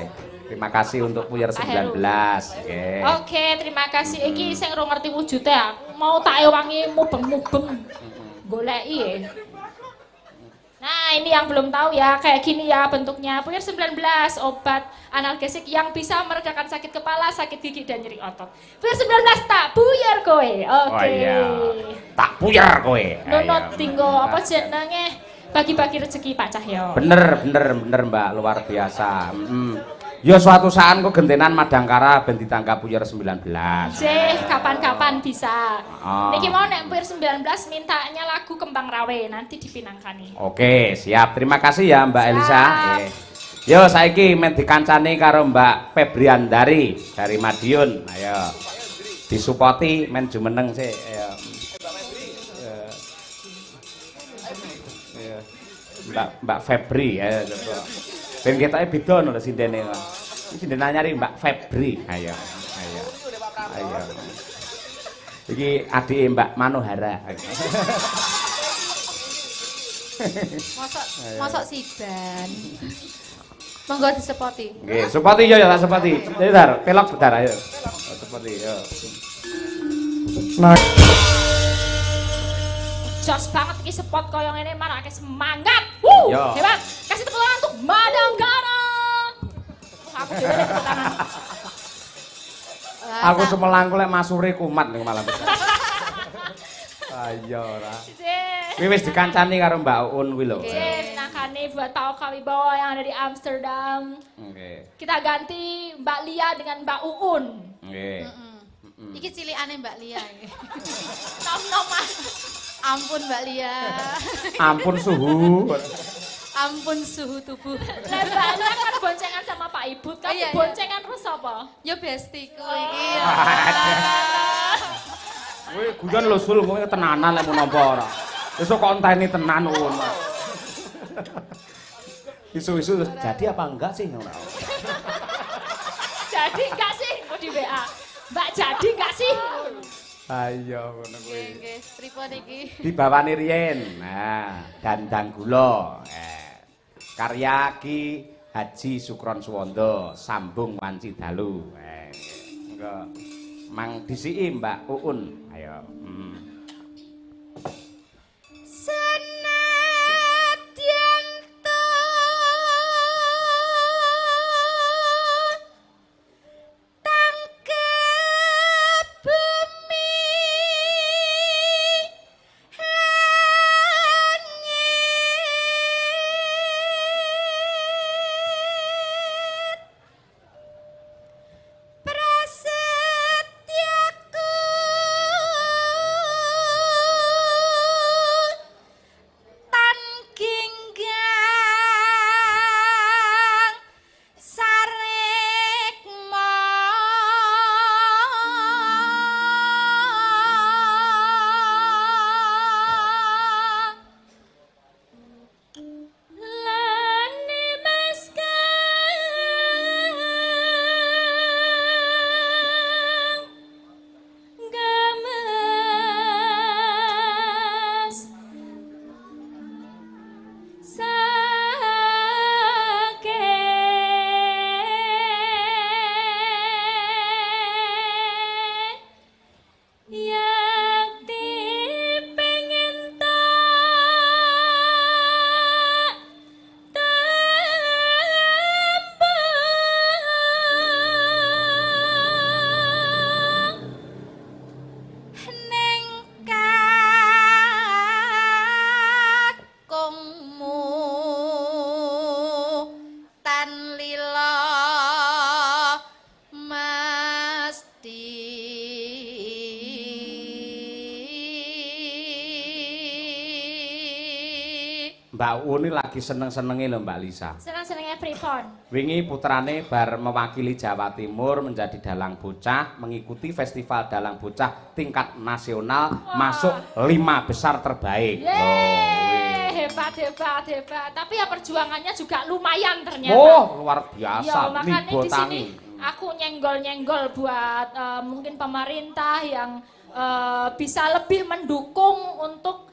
Terima kasih untuk Puyer Pak Heru. 19. Nggih. Oke, terima kasih. Iki sing ora ngerti wujude aku. Mau tak ewangi mubeng-mubeng. Goleki ya. Nah, ini yang belum tahu ya, kayak gini ya bentuknya. Puyer 19, obat analgesik yang bisa meredakan sakit kepala, sakit gigi dan nyeri otot. Puyer 19 tak buyar kowe. Oke. Oh iya. Tak puyer kowe. Nono Ayo. tinggo apa jenenge? Bagi-bagi rezeki Pak Cahyo. Bener Mbak, luar biasa. Ya suatu saat kok gentenan Madangkara ben ditangkap Puyer 19. Jeh, kapan-kapan bisa. Oh. Niki mau nek Puyer 19 mintanya lagu Kembang Rawe, nanti dipinangkani. Oke, siap. Terima kasih ya Mbak Siap. Elisa. Nggih. Yo saiki men dikancani karo Mbak Febriandari dari Madiun. Ayo. Disupoti men jumeneng sih. Ayo. Ayo. Mbak Febri ya. Ben ketoke beda lho sindene. Sinden nyari Mbak Febri. Ayo. Ayo. Ayo. Iki adike Mbak Manohara. Mosok siban. Monggo disepoti. Nggih, sepati yo ya tak sepati. Bentar, pelok bentar ayo. Sepati yo. Nah, Jos banget iki spot koyo ngene marake semangat. Wuh, Yo. hebat. Kasih tepuk tangan untuk Madangkara. Aku dhewe nek tepuk tangan. aku semelangku lek masure kumat ning malam. Ayo ora. Jeh. Kuwi wis dikancani karo Mbak Uun kuwi lho. Jeh, nakane buat Pak Oka Wibowo yang ada di Amsterdam. Nggih. Kita ganti Mbak Lia dengan Mbak Uun. Nggih. Iki cilikane Mbak Lia iki. Nom-nom Mas. Ampun Mbak Lia. Ampun suhu. Ampun suhu tubuh. Lah Mbak Lia kan boncengan sama Pak Ibut, kan Oh, iya, iya. boncengan terus apa? Yo bestiku iki. Kowe guyon lho Sul, kowe tenanan lek mau nampa ora. Besok kok enteni tenan Uun. Isu-isu jadi apa enggak sih ora? Jadi enggak sih? Kok di WA? Mbak jadi enggak sih? Ayo ngono kuwi. Nggih, pripun iki? Dibawani riyen. Nah, Dandang Gula. Karya Ki Haji Sukron Suwondo, Sambung Wanci Dalu. Engko mang disiki Mbak Uun. Ayo. Senadyan to tangkep bumi langit prasetyaku Mbak Uni lagi seneng-senenge lho Mbak Lisa. Seneng-senenge pripun? Wingi putrane bar mewakili Jawa Timur menjadi dalang bocah, mengikuti festival dalang bocah tingkat nasional, masuk 5 besar terbaik. Hebat. Tapi ya perjuangannya juga lumayan ternyata. Oh, luar biasa. Ya, makanya di sini Tangi. aku nyenggol-nyenggol buat mungkin pemerintah yang bisa lebih mendukung untuk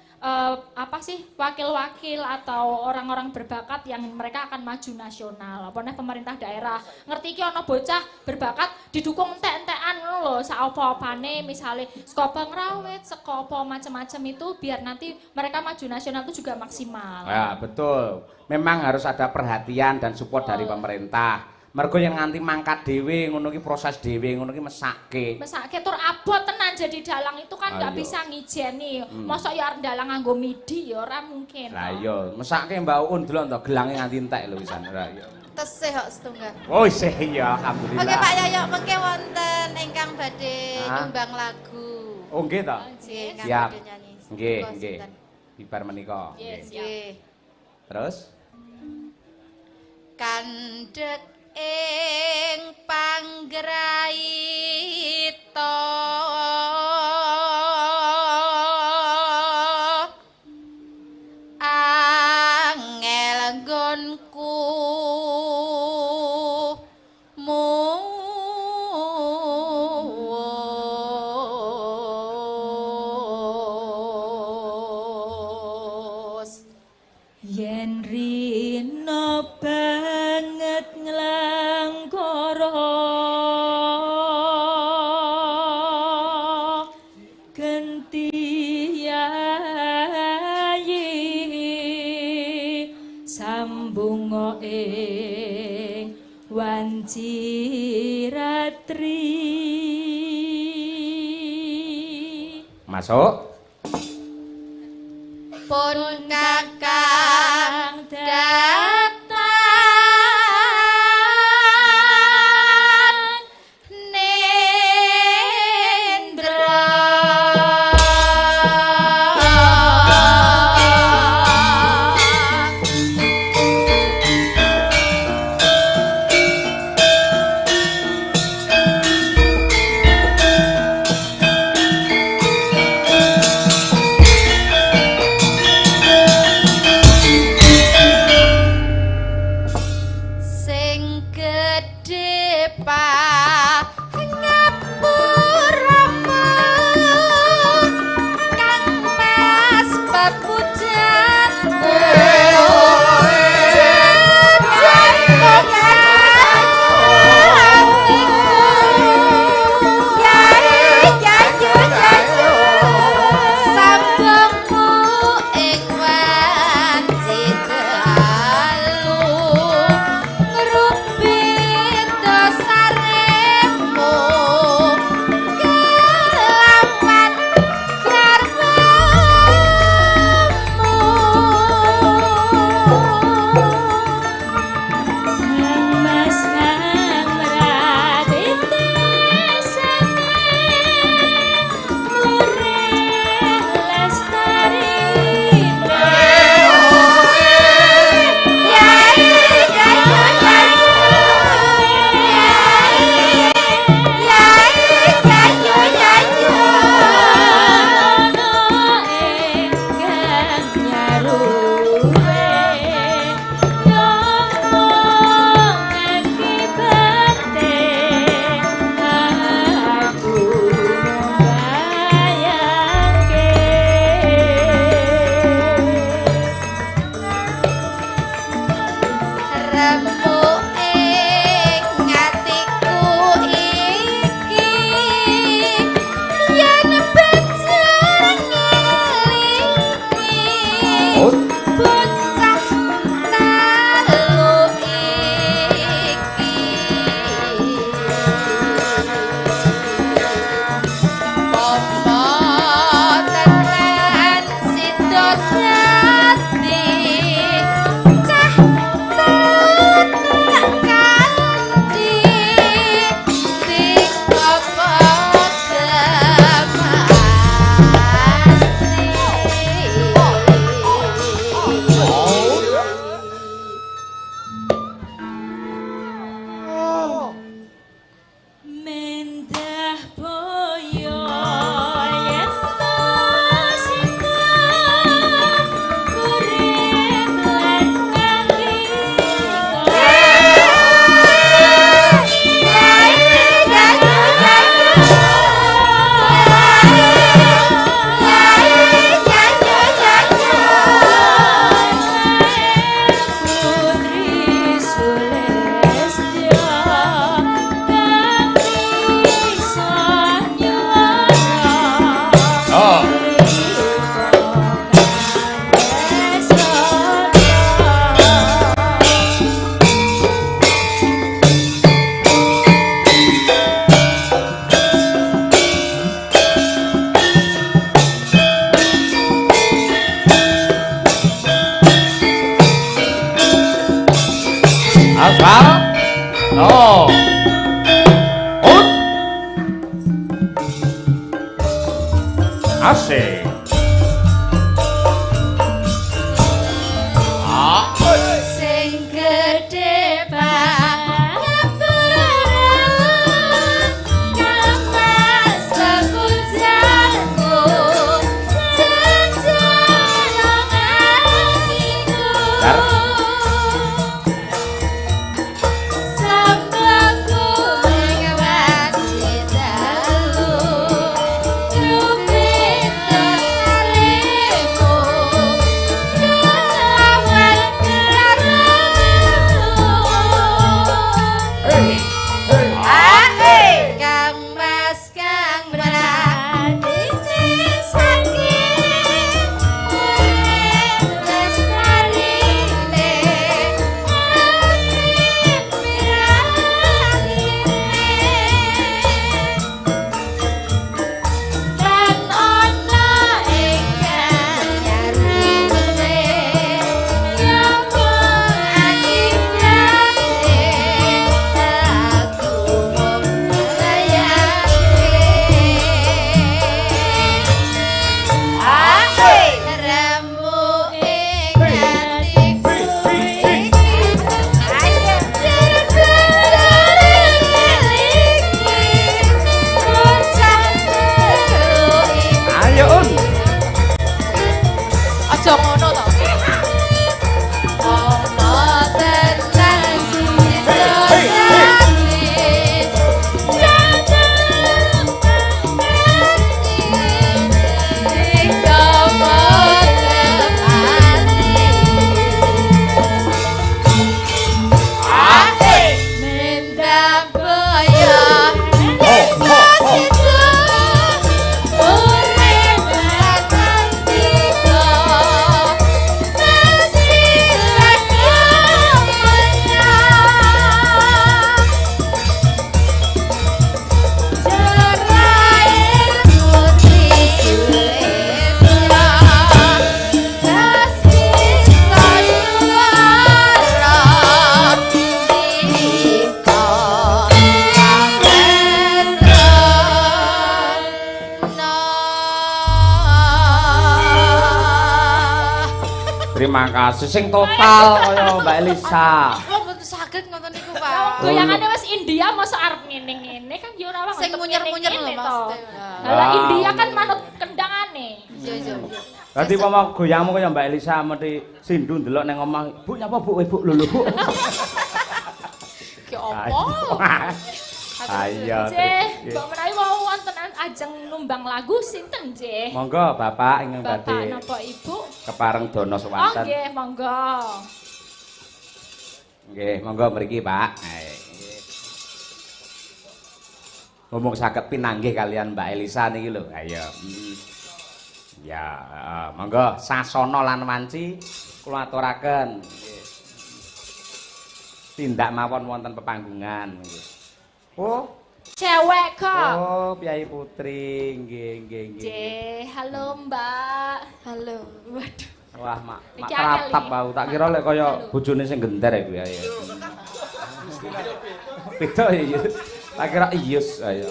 wakil-wakil atau orang-orang berbakat yang mereka akan maju nasional. Apa nih pemerintah daerah ngerti ki ana bocah berbakat didukung entek-entekan ngono lho, sak apa-apane misale saka pengrawit, saka apa macam-macam itu biar nanti mereka maju nasional itu juga maksimal. Ya, betul. Memang harus ada perhatian dan support dari pemerintah. Mergo yang nganti mangkat dhewe ngono ki proses dhewe ngono ki mesake. Mesake tur abot tenan jadi dalang itu kan nggak bisa ngijeni. Mosok ya arep dalang nganggo midi ya ora mungkin. Lah iya, mesake Mbak Uun delok to gelange nganti entek lho wisan. Lah iya. Tesih kok setunggal. Oh, isih ya alhamdulillah. Oke Pak Yoyo, mengke wonten ingkang badhe Hah? nyumbang lagu. Oh, nggih to. Nggih, ingkang Siap. badhe nyanyi. Nggih, Monggo, nggih. sinten? Bibar menika. Nggih. Terus Kandhek ing panggraita angel nggonku mus Yen rino banget nglangkara genti yayi sambunga ing wanci ratri masuk. pun kakang datang nendra sing gedhe pangapuramu kang mas pepujan Sambungmu ing wanci dalu ngrupit dosaremu kelawan garwamu Mas ngamradite sene murih lestarine Rembuk ing ngatiku iki yen bejar ngelingi bocah kalu iki Popo tenan sido dadi cah Sal. Oh. Ut. Asik. Sing gedhe banget kamas kekunjarku jajalong hatiku sambaku mengewan cintaku rupit kesalimu kelawan Kang Mas Kang berani sakit lestarine kan ana ingkang nyarine nyapa akibrate aku mung layake remu ing atiku iki ayo Ayo Un. aja ngono to. Ono tenan Terima kasih sing total kaya Mbak Elisa. Kok mboten saged ngoten niku, Pak. Goyangane wis India masa arep ngene-ngene kan yo ora Sing munyer-munyer lho, Mas. Lah India kan manut kendangane. Iya, iya. Dadi pama goyangmu kaya Mbak Elisa mesti sindu ndelok ning omah, Bu nyapa Bu, Bu lho Bu. Ki apa? Ayo. Nggih, mbok menawi mau wonten ajeng numbang lagu sinten nggih? Monggo Bapak ingkang Bapak badhe napa Ibu? kepareng dono Oh sewanten. nggih, monggo. Nggih, monggo mriki Pak. Nggih. Ngomong saged pinanggih kalian Mbak Elisa niki lho. Ayo. Ya, monggo sasana lan wanci kula aturaken. Nggih. Tindak mawon wonten pepanggungan nggih. Oh, Cewek kok. oh Piyai Putri, nggih nggih nggih. Nggih, halo Mbak. Halo. Waduh. Wah, mak Iki ratap angel bau. Tak kira lek kaya bojone sing genter iku ya. Beda ya. Tak kira iyus ayo.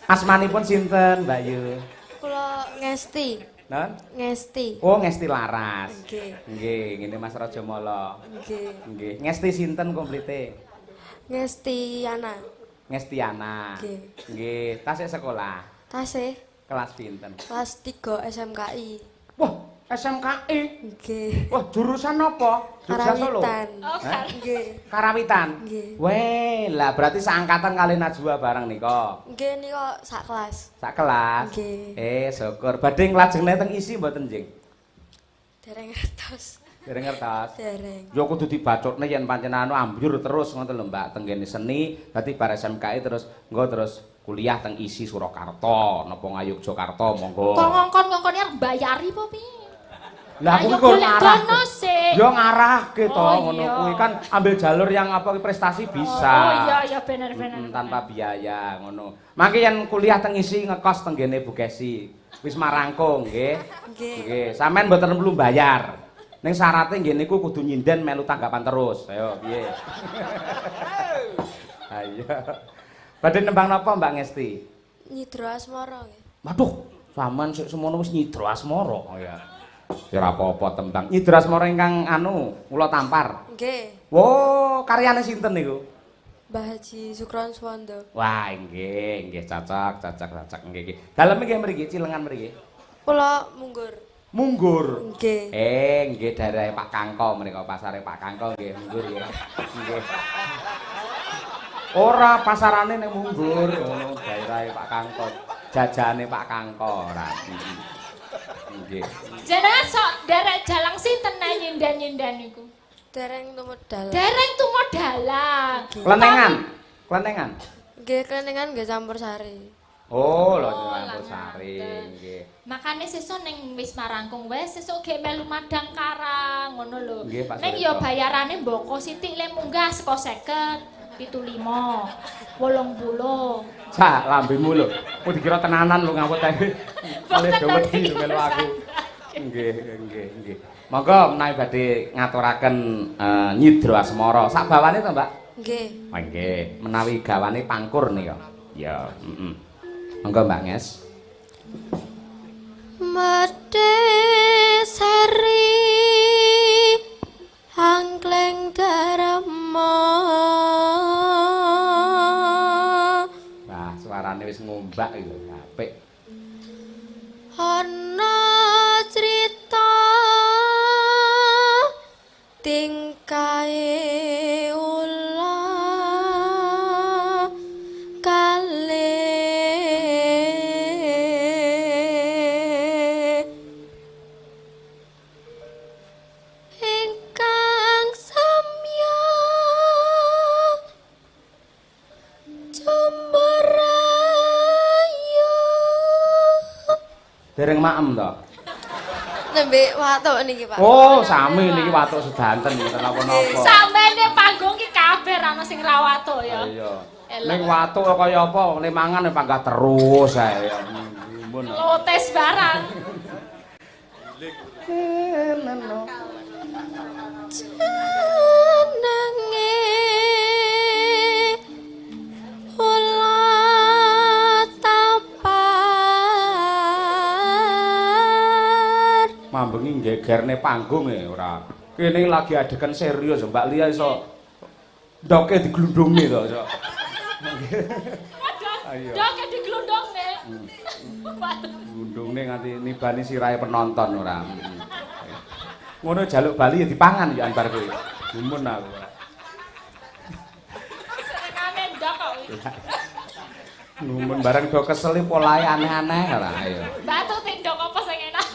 Asmanipun sinten, Mbak Yu? Kula Ngesti. Non? Ngesti. Oh, Ngesti Laras. Nggih. Nggih, ngene Mas Rajamala. Nggih. Nggih. Ngesti sinten komplite? Ngestiana. Ngestiana. Nggih. Nggih, tasih sekolah. Tasih Kelas pinten? kelas 3 SMKI. Wah, SMKI. Nggih. Wah, jurusan apa? Jogja Solo. Karawitan. Oh, Hah? Nggih. Karawitan. Nggih. Weh, lah berarti seangkatan kali Najwa bareng nika. Nggih nika sak kelas. Sak kelas. Nggih. Syukur. Badhe nglajengna teng isi mboten, Jing? Dereng ngertos. Dereng ngertos. Dereng. Ya kudu dibacotne yen pancen anu ambyur terus ngoten lho, Mbak. Tenggene seni, dadi bar SMKI terus engko terus kuliah teng isi Surakarta, napa Ngayogyakarta, monggo. Kok ngongkon-ngongkon arep bayari apa piye? Lah aku Ayo kok golek ngarah. dono sik. Ya ngarahke to Oh, ngono iya. kuwi kan ambil jalur yang apa prestasi bisa. Oh iya iya bener-bener. Tanpa biaya ngono. Mangke yen kuliah teng isi ngekos tenggene Bu Kesi. Wis marangkung nggih. Nggih. Nggih, sampean mboten perlu bayar. Ning syaraté nggih niku kudu nyinden melu tanggapan terus. Ayo, piye? Ayo. Badhe nembang napa Mbak Ngesti? Nyidro asmara nggih. Waduh, sampean sik semono wis nyidro asmara. Oh ya. Ya ora apa-apa tembang. Nyidro asmara ingkang anu kula tampar. Nggih. Wo, karyane sinten niku? Mbah Haji Sukron Suwanda. Wah, nggih, cocok nggih. Daleme nggih mriki, Cilengan mriki. Kula munggur. Munggur. Nggih. Nggih daerahe Pak Kangko menika pasare Pak Kangko nggih munggur ya. Nggih. Ora pasarane ning munggur ngono daerahe Pak Kangko. Jajane Pak Kangko ora. Nggih. Jenengan sok derek jalang sinten nang nyindan-nyindan niku? Dereng tumedal. Dereng tumodalan. Klenengan. Nggih klenengan nggih campur sari. Oh, lho campur sari nggih. Makane sesuk ning wis marangkung wis sesuk ge melu madang karang ngono lho. Nggih, Pak Ning Surya. ya bayarane mboko sithik le munggah saka 50, 75, 80. Sak lambemu lho. Kok dikira tenanan lho ngawut ae. Oleh wedi lho melu aku. Nggih. Monggo menawi badhe ngaturaken nyidro asmara. Sak bawane to, Mbak? Nggih. Oh, nggih, menawi gawane pangkur nika. Ya, heeh. Monggo Mbak Nges. Mete sari angkleng darama. Wah, suarane wis ngombak iki lho, apik. Ana crita tingkae ulah kalih ingkang samya cemerayu Dereng maem to. nembe watuk niki Pak. Oh, sami niki watuk sedanten mboten napa-napa. Samene panggung ki kabeh ana sing rawato ya. Iya. Elok. Ning watuk kaya apa, ning mangan panggah terus ae. Mun. Lotes barang. Jenenge ulah tampar. Mambengi gegerne panggung ora. Kene lagi adegan serius Mbak Lia iso ndoke diglundungi to iso. Ayo. Doke diglundongne. Glundungne nganti nibani sirahe penonton ora. Ngono jaluk Bali ya dipangan ya antar kowe. Gumun aku. Senengane ndok kok. Gumun bareng do kesel polahe aneh-aneh ora ayo. Batu tindok apa sing enak?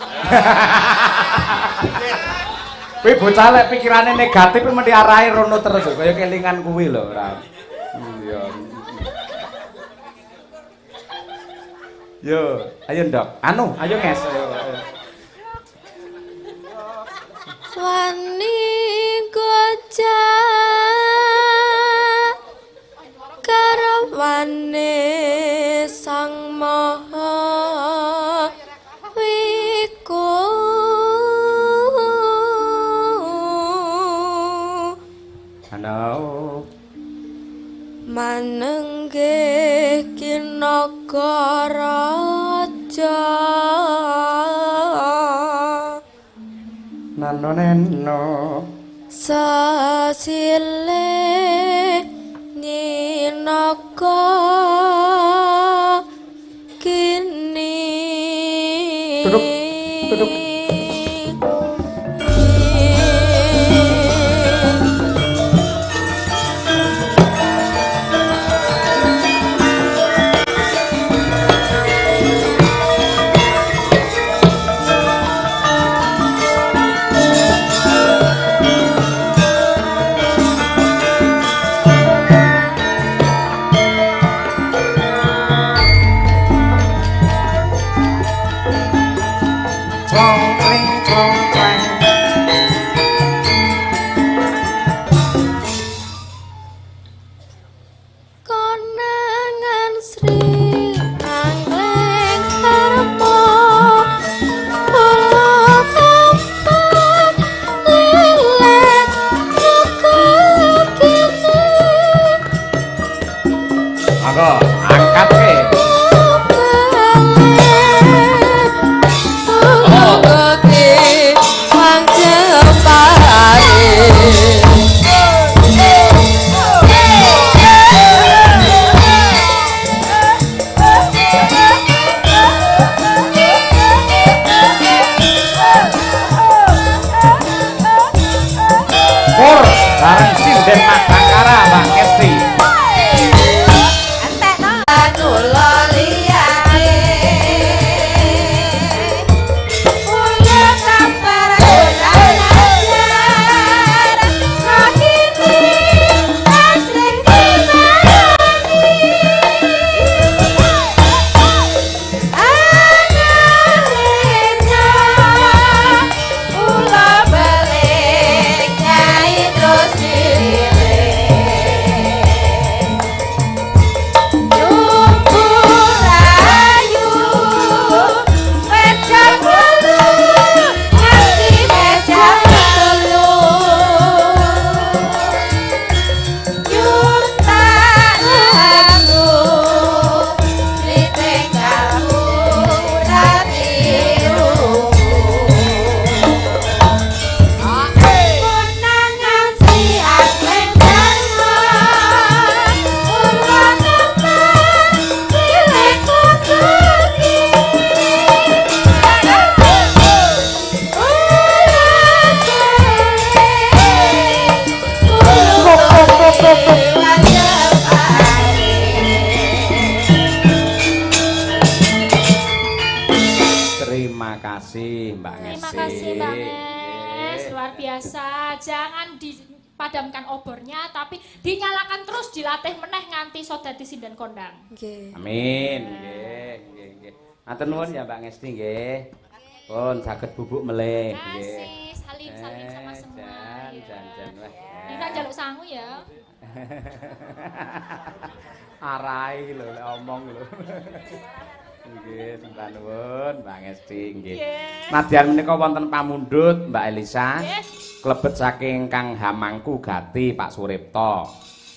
Kowe bocah lek pikirane negatif mesti arahe rono terus kaya kelingan kuwi lho ora. Iya. Yo, ayo ndok. Anu, ayo Nges. Ayo. Wani gojak karawane sang maha wiku Ano. manenggih kinagara raja Nano neno. sasile nyinaka kini Duduk. monggo angkat ke. Pur bareng sinden Madangkara Mbak Kesti. Terima kasih Mbak Ngesi. Terima kasih Mbak Nges, luar biasa. Jangan dipadamkan obornya, tapi dinyalakan terus, dilatih meneh nganti iso dadi sinden kondang. Nggih. Amin. Nggih. Matur nuwun ya Mbak Ngesti nggih. Pun saged bubuk melih Terima nggih. kasih, salim sama semua. Jan wah. Kita jaluk sangu ya. Arai lho lek omong lho. Nggih, sembah nuwun Mbak Ngesti nggih. Nadyan menika wonten pamundhut Mbak Elisa. Klebet saking Kang Hamangku Gati Pak Suripto.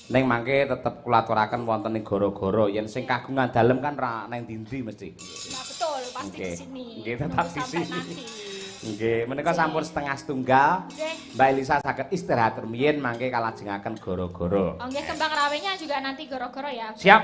Ning mangke tetep kula aturaken wonten ing gara-gara yen sing kagungan dalem kan ra nang ndi-ndi mesti. Nah, betul, pasti di sini. Nggih, tetap Nunggu di sampai sini. nanti. Nggih, menika sampun setengah setunggal. Mbak Elisa saged istirahat rumiyin mangke kalajengaken gara-gara. Oh, nggih, kembang rawenya juga nanti goro-goro ya. Siap.